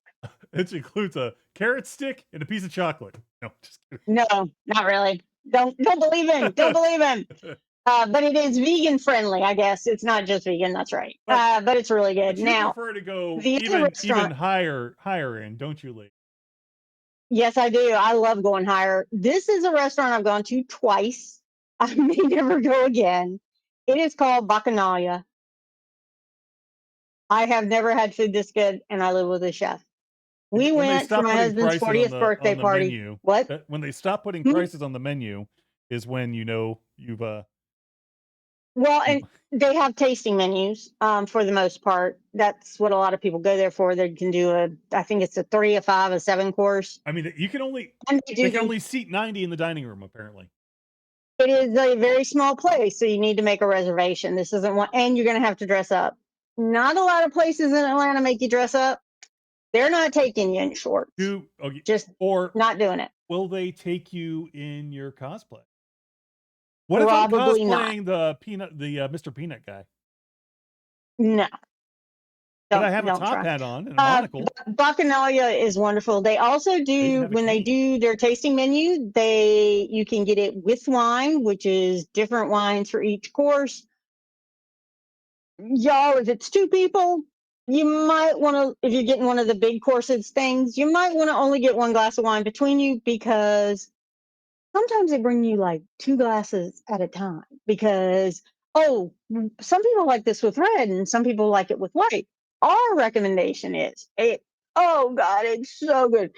Speaker 3: it includes a carrot stick and a piece of chocolate. No, just kidding.
Speaker 5: No, not really. Don't believe him. Don't believe him. But it is vegan friendly, I guess. It's not just vegan, that's right. But it's really good.
Speaker 3: But you
Speaker 5: Now,
Speaker 3: prefer to go
Speaker 5: the other
Speaker 3: even
Speaker 5: restaurant,
Speaker 3: higher end, don't you, Lee?
Speaker 5: yes, I do. I love going higher. This is a restaurant I've gone to twice. I may never go again. It is called Bacchanalia. I have never had food this good, and I live with a chef. We
Speaker 3: When they
Speaker 5: went for
Speaker 3: stop
Speaker 5: my
Speaker 3: putting
Speaker 5: husband's
Speaker 3: prices
Speaker 5: 40th birthday
Speaker 3: on the
Speaker 5: party.
Speaker 3: menu,
Speaker 5: What?
Speaker 3: when they stop putting
Speaker 5: Hmm?
Speaker 3: prices on the menu is when you know you've
Speaker 5: Well, and they have tasting menus for the most part. That's what a lot of people go there for. They can do I think it's a 3, a 5, a 7 course.
Speaker 3: I mean, you can only
Speaker 5: And
Speaker 3: they can only seat 90 in the dining room, apparently.
Speaker 5: it is a very small place, so you need to make a reservation. This isn't one, and you're going to have to dress up. Not a lot of places in Atlanta make you dress up. They're not taking you in shorts. Just
Speaker 3: or
Speaker 5: not doing it.
Speaker 3: will they take you in your cosplay? What
Speaker 5: Probably
Speaker 3: if I'm
Speaker 5: not.
Speaker 3: cosplaying the Mr. Peanut guy?
Speaker 5: No.
Speaker 3: But I have a
Speaker 5: Don't
Speaker 3: top
Speaker 5: try.
Speaker 3: hat on and a monocle.
Speaker 5: Bacchanalia is wonderful. They also do, when they do their tasting menu, you can get it with wine, which is different wines for each course. Y'all, if it's 2 people, you might want to, if you're getting one of the big courses things, you might want to only get 1 glass of wine between you, because sometimes they bring you like 2 glasses at a time, because, some people like this with red and some people like it with white. Our recommendation is oh God, it's so good.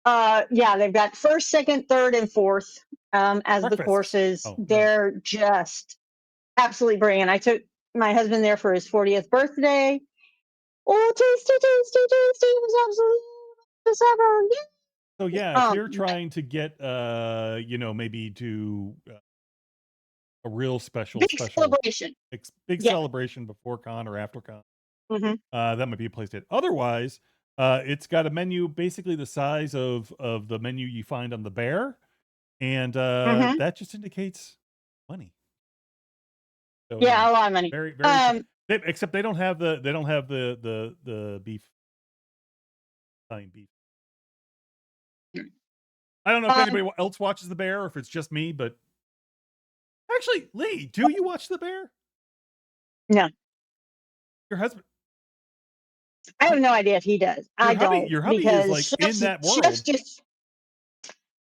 Speaker 5: Yeah, they've got first, second, third, and fourth as the courses. They're just absolutely brilliant. I took my husband there for his 40th birthday. Oh, tasty, tasty, tasty. It was absolutely best ever. Yeah.
Speaker 3: So yeah, if you're trying to get maybe to a real special
Speaker 5: celebration,
Speaker 3: big celebration before con or after con, that might be a place to hit. Otherwise, it's got a menu basically the size of the menu you find on the Bear, and that just indicates money. So,
Speaker 5: yeah, a lot of money.
Speaker 3: Very, very. Except they don't have the beef, Italian beef. I don't know if anybody else watches the Bear or if it's just me, but actually, Lee, do you watch the Bear?
Speaker 5: No.
Speaker 3: Your husband?
Speaker 5: I have no idea if he does. I don't.
Speaker 3: Your hubby is like in that world.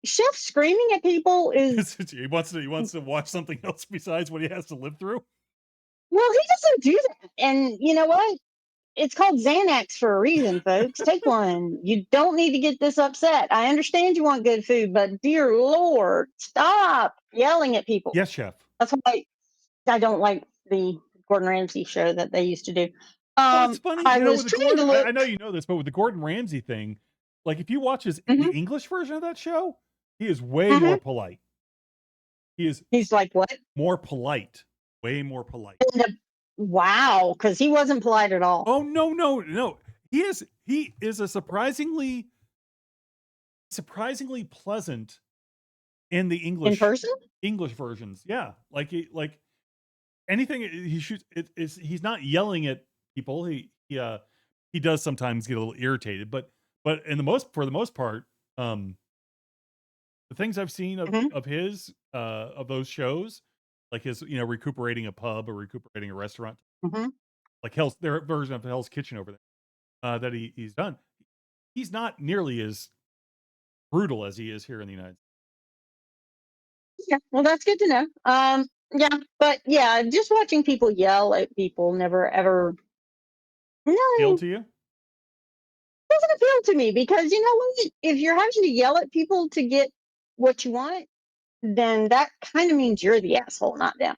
Speaker 5: Chef screaming at people is,
Speaker 3: he wants to watch something else besides what he has to live through.
Speaker 5: well, he doesn't do that. And you know what? It's called Xanax for a reason, folks. Take one. You don't need to get this upset. I understand you want good food, but dear Lord, stop yelling at people.
Speaker 3: Yes, chef.
Speaker 5: That's why I don't like the Gordon Ramsay show that they used to do.
Speaker 3: Well, it's funny,
Speaker 5: I
Speaker 3: you know,
Speaker 5: was
Speaker 3: with the
Speaker 5: trying to
Speaker 3: Gordon.
Speaker 5: look.
Speaker 3: I know you know this, but with the Gordon Ramsay thing, like if you watch the
Speaker 5: Mhm,
Speaker 3: English version of that show, he is way
Speaker 5: mhm.
Speaker 3: more polite. He is
Speaker 5: He's like, what?
Speaker 3: more polite, way more polite.
Speaker 5: Wow, because he wasn't polite at all
Speaker 3: Oh no. He is a surprisingly pleasant in the
Speaker 5: in person.
Speaker 3: English versions. Yeah, like anything he shoots he's not yelling at people. He does sometimes get a little irritated, but for the most part, the things I've seen
Speaker 5: Mhm,
Speaker 3: of his of those shows, like his recuperating a pub or recuperating a restaurant,
Speaker 5: mhm.
Speaker 3: like their version of Hell's Kitchen over there that he's done. He's not nearly as brutal as he is here in the United
Speaker 5: Yeah, well, that's good to know. Yeah, but yeah, just watching people yell at people never ever.
Speaker 3: States.
Speaker 5: No,
Speaker 3: To you?
Speaker 5: doesn't appeal to me because you know what? If you're having to yell at people to get what you want, then that kind of means you're the asshole, not them.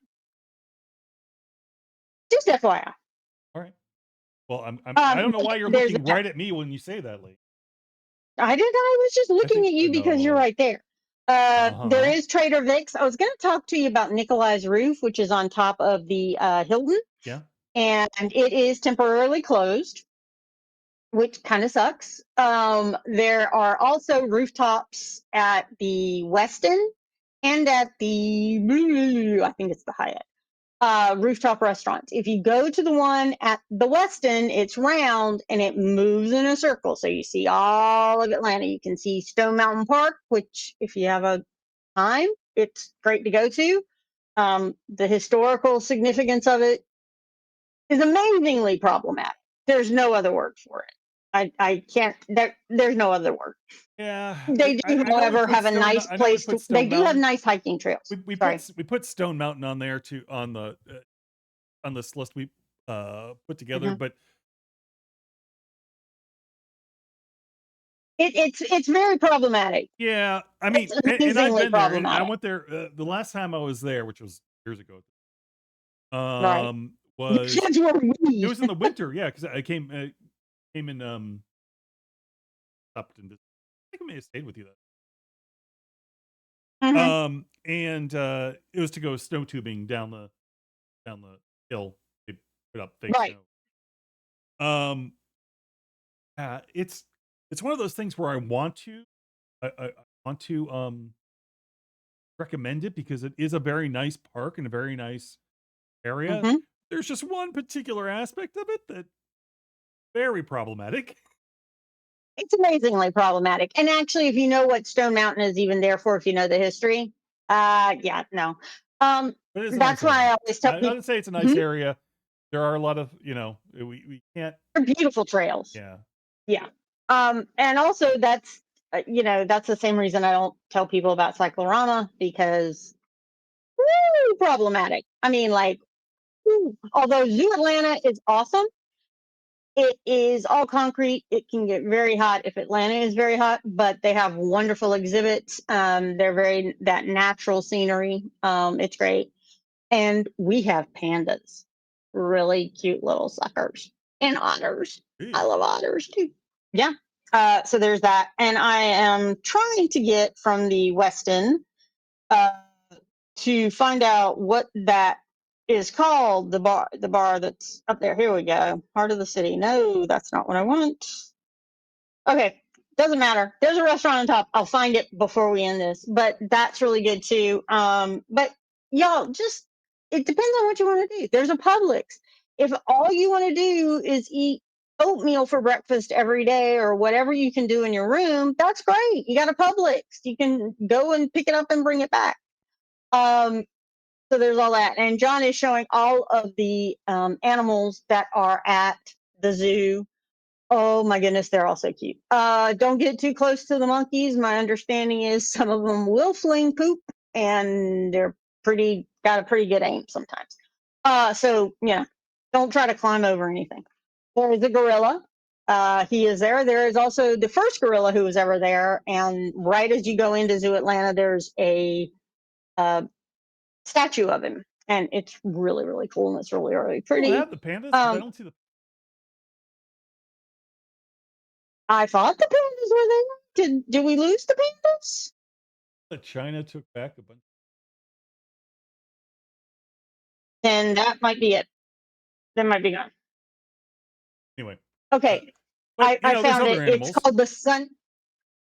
Speaker 5: Just FYI.
Speaker 3: All right. Well, I don't know why you're
Speaker 5: There's
Speaker 3: looking
Speaker 5: that.
Speaker 3: right at me when you say that, Lee.
Speaker 5: I was just
Speaker 3: I
Speaker 5: looking
Speaker 3: think
Speaker 5: at you because you're
Speaker 3: no.
Speaker 5: right there. There
Speaker 3: Uh-huh.
Speaker 5: is Trader Vic's. I was going to talk to you about Nikolai's Roof, which is on top of the Hilton,
Speaker 3: Yeah.
Speaker 5: and it is temporarily closed, which kind of sucks. There are also rooftops at the Westin and at the, I think it's the Hyatt, rooftop restaurants. If you go to the one at the Westin, it's round and it moves in a circle. So you see all of Atlanta. You can see Stone Mountain Park, which, if you have a time, it's great to go to. The historical significance of it is amazingly problematic. There's no other word for it. I can't. There's no other word.
Speaker 3: Yeah.
Speaker 5: They do,
Speaker 3: I know we
Speaker 5: however,
Speaker 3: put
Speaker 5: have a nice
Speaker 3: I know we
Speaker 5: place
Speaker 3: put
Speaker 5: to. They
Speaker 3: Stone
Speaker 5: do have
Speaker 3: Mountain.
Speaker 5: nice hiking trails. Sorry.
Speaker 3: We put Stone Mountain on there too on this list we put together,
Speaker 5: Mhm.
Speaker 3: but
Speaker 5: It's very problematic.
Speaker 3: yeah, I mean,
Speaker 5: It's
Speaker 3: and I've
Speaker 5: amazingly
Speaker 3: been there, and I
Speaker 5: problematic.
Speaker 3: went there the last time I was there, which was years ago.
Speaker 5: Right.
Speaker 3: Was
Speaker 5: That's where
Speaker 3: it
Speaker 5: we.
Speaker 3: was in the winter? Yeah, because I came in up and I think I may have stayed with you then.
Speaker 5: Mhm.
Speaker 3: And it was to go snow tubing down the hill. They put up fake
Speaker 5: Right.
Speaker 3: snow. Um, it's one of those things where I want to recommend it because it is a very nice park and a very nice area.
Speaker 5: Mhm.
Speaker 3: There's just one particular aspect of it that very problematic.
Speaker 5: It's amazingly problematic. And actually, if you know what Stone Mountain is even there for, if you know the history, yeah, no. Um,
Speaker 3: But it's a nice
Speaker 5: that's why I
Speaker 3: area.
Speaker 5: always tell
Speaker 3: I
Speaker 5: people,
Speaker 3: would say it's a nice
Speaker 5: mhm,
Speaker 3: area. There are a lot of we can't.
Speaker 5: they're beautiful trails.
Speaker 3: Yeah.
Speaker 5: Yeah. And also that's the same reason I don't tell people about Cyclorama because woo, problematic. I mean, like, woo. Although Zoo Atlanta is awesome, it is all concrete. It can get very hot if Atlanta is very hot, but they have wonderful exhibits. They're very that natural scenery. It's great, and we have pandas, really cute little suckers, and otters. I
Speaker 3: Ew.
Speaker 5: love otters too. Yeah. So there's that, and I am trying to get from the Westin uh, to find out what that is called. The bar that's up there. Here we go. Heart of the city. No, that's not what I want. Okay, doesn't matter. There's a restaurant on top. I'll find it before we end this, but that's really good too. But y'all, just it depends on what you want to do. There's a Publix. If all you want to do is eat oatmeal for breakfast every day or whatever you can do in your room, that's great. You got a Publix. You can go and pick it up and bring it back. Um, so there's all that. And John is showing all of the animals that are at the zoo. Oh my goodness, they're all so cute. Don't get too close to the monkeys. My understanding is some of them will fling poop, and they're got a pretty good aim sometimes. So don't try to climb over anything. There is a gorilla. He is there. There is also the first gorilla who was ever there, and right as you go into Zoo Atlanta, there's a statue of him, and it's really really cool and it's really really
Speaker 3: Still
Speaker 5: pretty.
Speaker 3: have the pandas? 'Cause I don't see the
Speaker 5: I thought the pandas were there. Did we lose the pandas?
Speaker 3: China took back a bunch.
Speaker 5: Then that might be it. That might be gone.
Speaker 3: Anyway,
Speaker 5: Okay,
Speaker 3: but
Speaker 5: I
Speaker 3: there's
Speaker 5: found
Speaker 3: other
Speaker 5: it. It's
Speaker 3: animals.
Speaker 5: called the sun.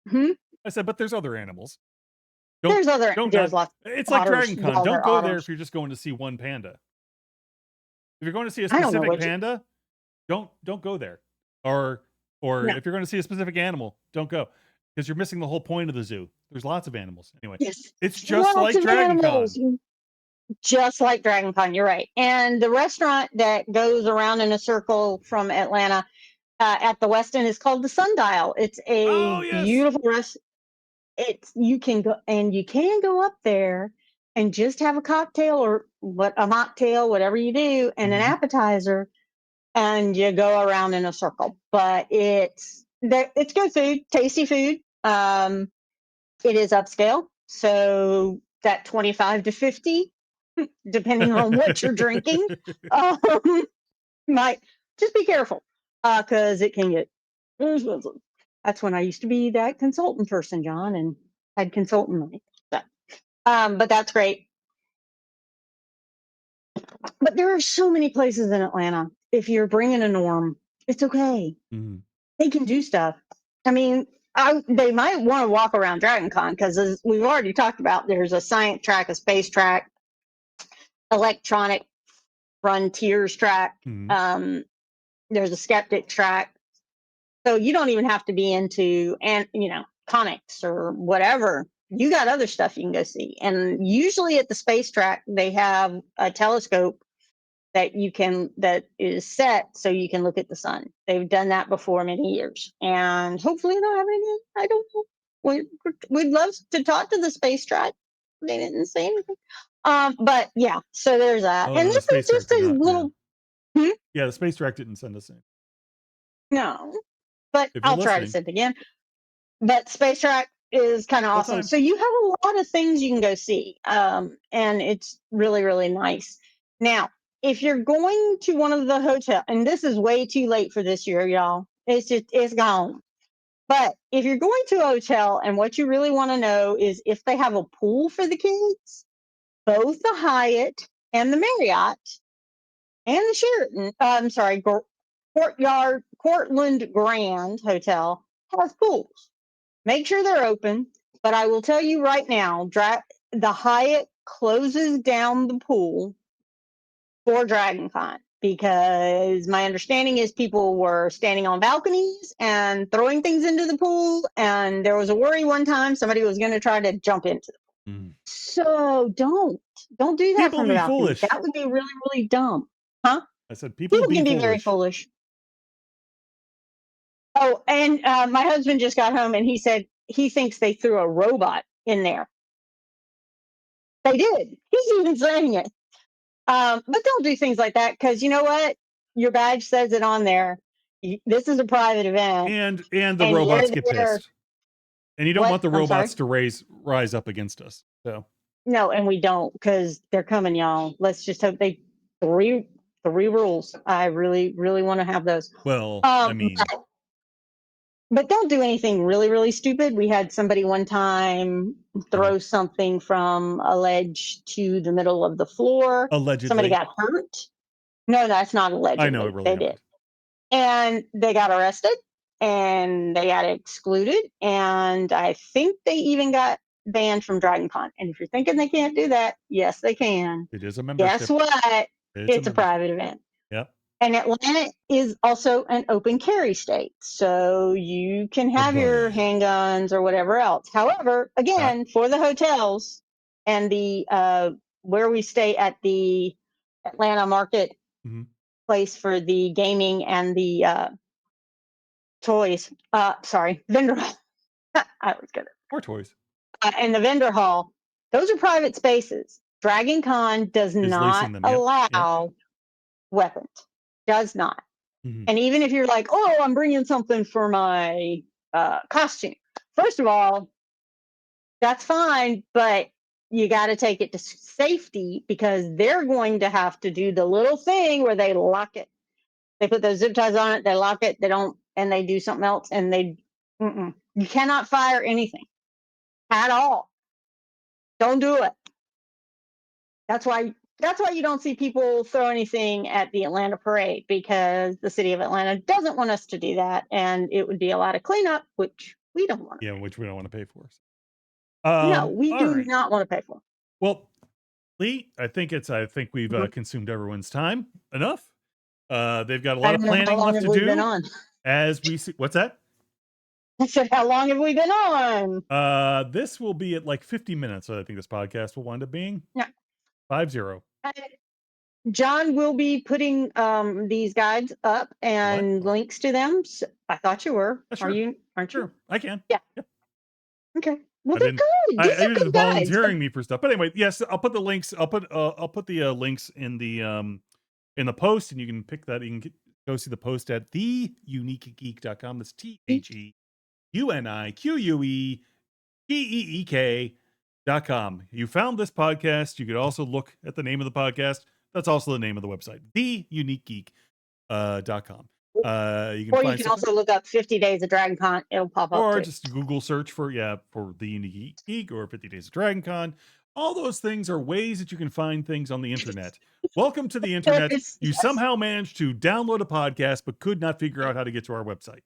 Speaker 5: Hmm?
Speaker 3: I said, but there's other animals.
Speaker 5: There's
Speaker 3: Don't
Speaker 5: lots.
Speaker 3: It's like
Speaker 5: Otters.
Speaker 3: Dragon Con.
Speaker 5: Well,
Speaker 3: Don't
Speaker 5: they're
Speaker 3: go there
Speaker 5: otters.
Speaker 3: if you're just going to see one panda. If you're going to see a
Speaker 5: I don't know
Speaker 3: specific
Speaker 5: what
Speaker 3: panda, don't go there. Or
Speaker 5: No.
Speaker 3: if you're going to see a specific animal, don't go because you're missing the whole point of the zoo. There's lots of animals. Anyway,
Speaker 5: Yes,
Speaker 3: it's just
Speaker 5: lots
Speaker 3: like
Speaker 5: of
Speaker 3: Dragon Con.
Speaker 5: animals. Just like Dragon Con, you're right. And the restaurant that goes around in a circle from Atlanta at the West End is called the Sundial. It's a
Speaker 3: Oh, yes.
Speaker 5: beautiful restaurant. You can go up there and just have a cocktail or a mocktail, whatever you do, and an
Speaker 3: Mhm.
Speaker 5: appetizer, and you go around in a circle. But it's good food, tasty food. It is upscale, so that 25 to 50, depending on what you're drinking, um, might just be careful because it can get expensive. That's when I used to be that consultant person, John, and had consultant money. So, but that's great. But there are so many places in Atlanta. If you're bringing a norm, it's okay.
Speaker 3: Mhm.
Speaker 5: They can do stuff. I mean, they might want to walk around Dragon Con because, as we've already talked about, there's a science track, a space track, electronic frontiers track.
Speaker 3: Mhm.
Speaker 5: There's a skeptic track. So you don't even have to be into comics or whatever. You got other stuff you can go see. And usually at the space track, they have a telescope that is set so you can look at the sun. They've done that before many years, and hopefully they'll have it. I don't know. We'd love to talk to the space track. They didn't say anything. But yeah, so there's that.
Speaker 3: Oh,
Speaker 5: And
Speaker 3: no, the
Speaker 5: this is
Speaker 3: space track
Speaker 5: just
Speaker 3: did
Speaker 5: a
Speaker 3: not.
Speaker 5: little.
Speaker 3: Yeah, the space track didn't send us in.
Speaker 5: No, but
Speaker 3: If you're
Speaker 5: I'll try to
Speaker 3: listening.
Speaker 5: send again. But space track is kind of
Speaker 3: Full
Speaker 5: awesome.
Speaker 3: time.
Speaker 5: So you have a lot of things you can go see, and it's really really nice. Now, if you're going to one of the hotel, and this is way too late for this year, y'all, it's gone. But if you're going to a hotel and what you really want to know is if they have a pool for the kids, both the Hyatt and the Marriott and the Sheraton, I'm sorry, Cortland Grand Hotel has pools. Make sure they're open. But I will tell you right now, the Hyatt closes down the pool for Dragon Con because my understanding is people were standing on balconies and throwing things into the pool, and there was a worry one time somebody was going to try to jump into it.
Speaker 3: Mhm.
Speaker 5: So don't do that
Speaker 3: People
Speaker 5: from the
Speaker 3: be
Speaker 5: balcony.
Speaker 3: foolish.
Speaker 5: That would be really really dumb, huh?
Speaker 3: I said, people
Speaker 5: People
Speaker 3: be
Speaker 5: can be very
Speaker 3: foolish.
Speaker 5: foolish. Oh, and my husband just got home and he said he thinks they threw a robot in there. They did. He's even saying it. But don't do things like that because you know what? Your badge says it on there. This is a private event,
Speaker 3: And the
Speaker 5: and you're
Speaker 3: robots get
Speaker 5: there.
Speaker 3: pissed. And you don't
Speaker 5: What?
Speaker 3: want the
Speaker 5: I'm sorry?
Speaker 3: robots to rise up against us. So
Speaker 5: No, and we don't because they're coming, y'all. Let's just hope they three rules. I really really want to have those.
Speaker 3: well, I mean,
Speaker 5: But don't do anything really, really stupid. We had somebody one time throw something from a ledge to the middle of the floor. Somebody
Speaker 3: allegedly.
Speaker 5: got hurt. No, that's not
Speaker 3: I
Speaker 5: allegedly.
Speaker 3: know it really
Speaker 5: They
Speaker 3: happened.
Speaker 5: did. And they got arrested and they got excluded. And I think they even got banned from Dragon Con. And if you're thinking they can't do that, yes, they can.
Speaker 3: It is a membership.
Speaker 5: Guess what? It's a
Speaker 3: membership.
Speaker 5: private event.
Speaker 3: Yep.
Speaker 5: And Atlanta is also an open carry state, so you can have your
Speaker 3: buddy.
Speaker 5: handguns or whatever else. However, again, for the hotels and the where we stay at the Atlanta Market
Speaker 3: Mhm.
Speaker 5: place for the gaming and the toys. Sorry, vendor hall. I always get it.
Speaker 3: Or toys.
Speaker 5: And the vendor hall, those are private spaces. Dragon Con does
Speaker 3: Is
Speaker 5: not
Speaker 3: leasing them. Yep.
Speaker 5: allow weapons. Does not.
Speaker 3: Mhm.
Speaker 5: And even if you're like, oh, I'm bringing something for my costume. First of all, that's fine, but you got to take it to safety because they're going to have to do the little thing where they lock it. They put those zip ties on it, they lock it, they don't, and they do something else, and you cannot fire anything at all. Don't do it. That's why you don't see people throw anything at the Atlanta parade, because the city of Atlanta doesn't want us to do that, and it would be a lot of cleanup, which we don't want.
Speaker 3: Yeah, which we don't want to pay for.
Speaker 5: No, we
Speaker 3: all
Speaker 5: do
Speaker 3: right.
Speaker 5: not want to pay for.
Speaker 3: Well, Lee, I think we've
Speaker 5: Mhm.
Speaker 3: consumed everyone's time enough. They've got a
Speaker 5: I
Speaker 3: lot of
Speaker 5: don't know how
Speaker 3: planning
Speaker 5: long
Speaker 3: left
Speaker 5: have
Speaker 3: to
Speaker 5: we been
Speaker 3: do.
Speaker 5: on.
Speaker 3: As we see, what's that?
Speaker 5: I said, how long have we been on?
Speaker 3: This will be at like 50 minutes. I think this podcast will wind up being.
Speaker 5: Yeah.
Speaker 3: 50.
Speaker 5: John will be putting these guides up and
Speaker 3: What?
Speaker 5: links to them. So I thought you were.
Speaker 3: Sure.
Speaker 5: Are you? Aren't you?
Speaker 3: Sure, I can.
Speaker 5: Yeah. Okay. Well,
Speaker 3: I
Speaker 5: they're
Speaker 3: didn't-
Speaker 5: good. These
Speaker 3: I
Speaker 5: are
Speaker 3: was
Speaker 5: good guides.
Speaker 3: volunteering me for stuff, but anyway, yes, I'll put the links. I'll put the links in the post, and you can pick that. You can go see the post at theuniquegeek.com. That's TheUniqueGeek.com. You found this podcast. You could also look at the name of the podcast. That's also the name of the website, theuniquegeek.com. You can
Speaker 5: Or
Speaker 3: find
Speaker 5: you can also look up 50 Days of Dragon Con. It'll pop up
Speaker 3: or
Speaker 5: too.
Speaker 3: just Google search for the Unique Geek or 50 Days of Dragon Con. All those things are ways that you can find things on the internet. Welcome to the internet. You somehow managed to download a podcast but could not figure out how to get to our website.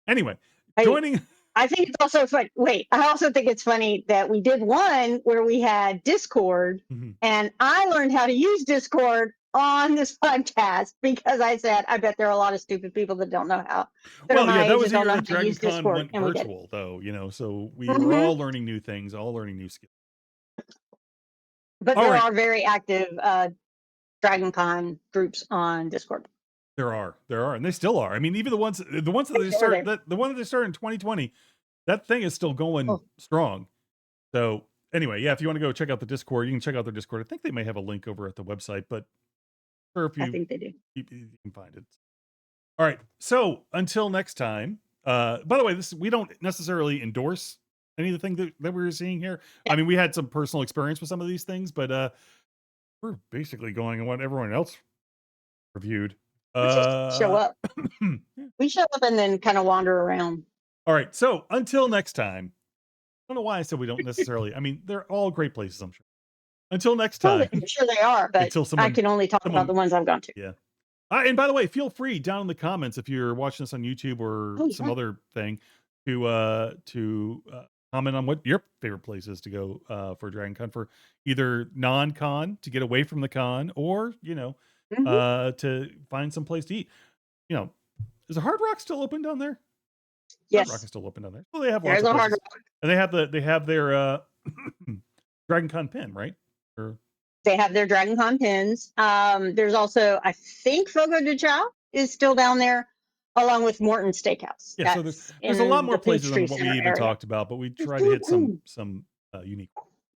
Speaker 3: Anyway, joining.
Speaker 5: I think it's also fun. Wait, I also think it's funny that we did one where we had Discord, and I learned how to use Discord on this podcast because I said, I bet there are a lot of stupid people that don't know how.
Speaker 3: Well, yeah, that was the
Speaker 5: don't
Speaker 3: year
Speaker 5: know
Speaker 3: that
Speaker 5: how to use
Speaker 3: Dragon Con
Speaker 5: Discord,
Speaker 3: went
Speaker 5: and we did.
Speaker 3: virtual, though, so we were all learning new things, all learning new skills.
Speaker 5: But there are very active Dragon Con groups on Discord.
Speaker 3: There are, and they still are. I mean, even the ones that they started, the one that they started in 2020, that thing is still going strong. So anyway, yeah, if you want to go check out the Discord, you can check out their Discord. I think they may have a link over at the website, but if you,
Speaker 5: I think they do.
Speaker 3: You can find it. All right. So until next time. By the way, we don't necessarily endorse any of the things that we're seeing here. Yeah. I mean, we had some personal experience with some of these things, but we're basically going on what everyone else reviewed.
Speaker 5: Show up. We show up and then kind of wander around.
Speaker 3: All right. So until next time. I don't know why I said we don't necessarily. I mean, they're all great places, I'm sure. Until next time.
Speaker 5: I'm sure they are, but I can only talk about the ones I've gone to.
Speaker 3: Yeah. And by the way, feel free down in the comments if you're watching this on YouTube or some other thing to comment on what your favorite place is to go for Dragon Con, for either non-con to get away from the con, or to find some place to eat. Is the Hard Rock still open down there?
Speaker 5: Yes,
Speaker 3: Hard Rock is still open down there. Well, they have
Speaker 5: lots of places.
Speaker 3: And they have their Dragon Con pin, right?
Speaker 5: They have their Dragon Con pins. There's also, I think, Fogo de Chao is still down there, along with Morton Steakhouse.
Speaker 3: Yeah, so there's a lot more places than what we even talked about, but we try to hit some unique.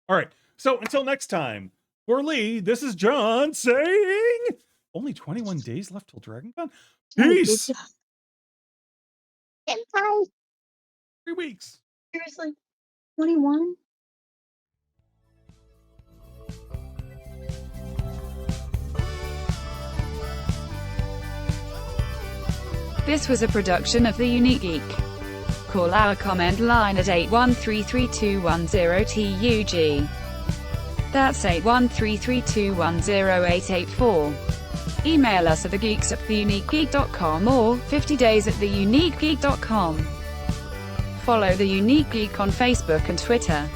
Speaker 3: All right, so until next time, for Lee, this is John saying, only 21 days left till Dragon Con. Peace.
Speaker 5: Bye.
Speaker 3: 3 weeks.
Speaker 5: Seriously, 21.
Speaker 6: This was a production of The Unique Geek. Call our comment line at 8133210TUG. That's 81332108884. Email us at thegeeks@theuniquegeek.com or 50days@theuniquegeek.com. Follow The Unique Geek on Facebook and Twitter.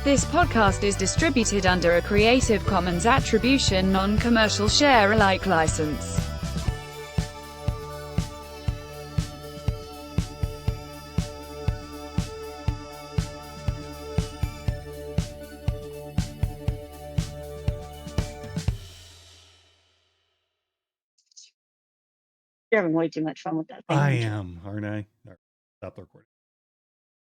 Speaker 6: This podcast is distributed under a Creative Commons Attribution Non-Commercial Share-alike license.
Speaker 5: You're having way too much fun with that thing.
Speaker 3: I
Speaker 5: aren't you?
Speaker 3: am, aren't I? All right, stop the recording.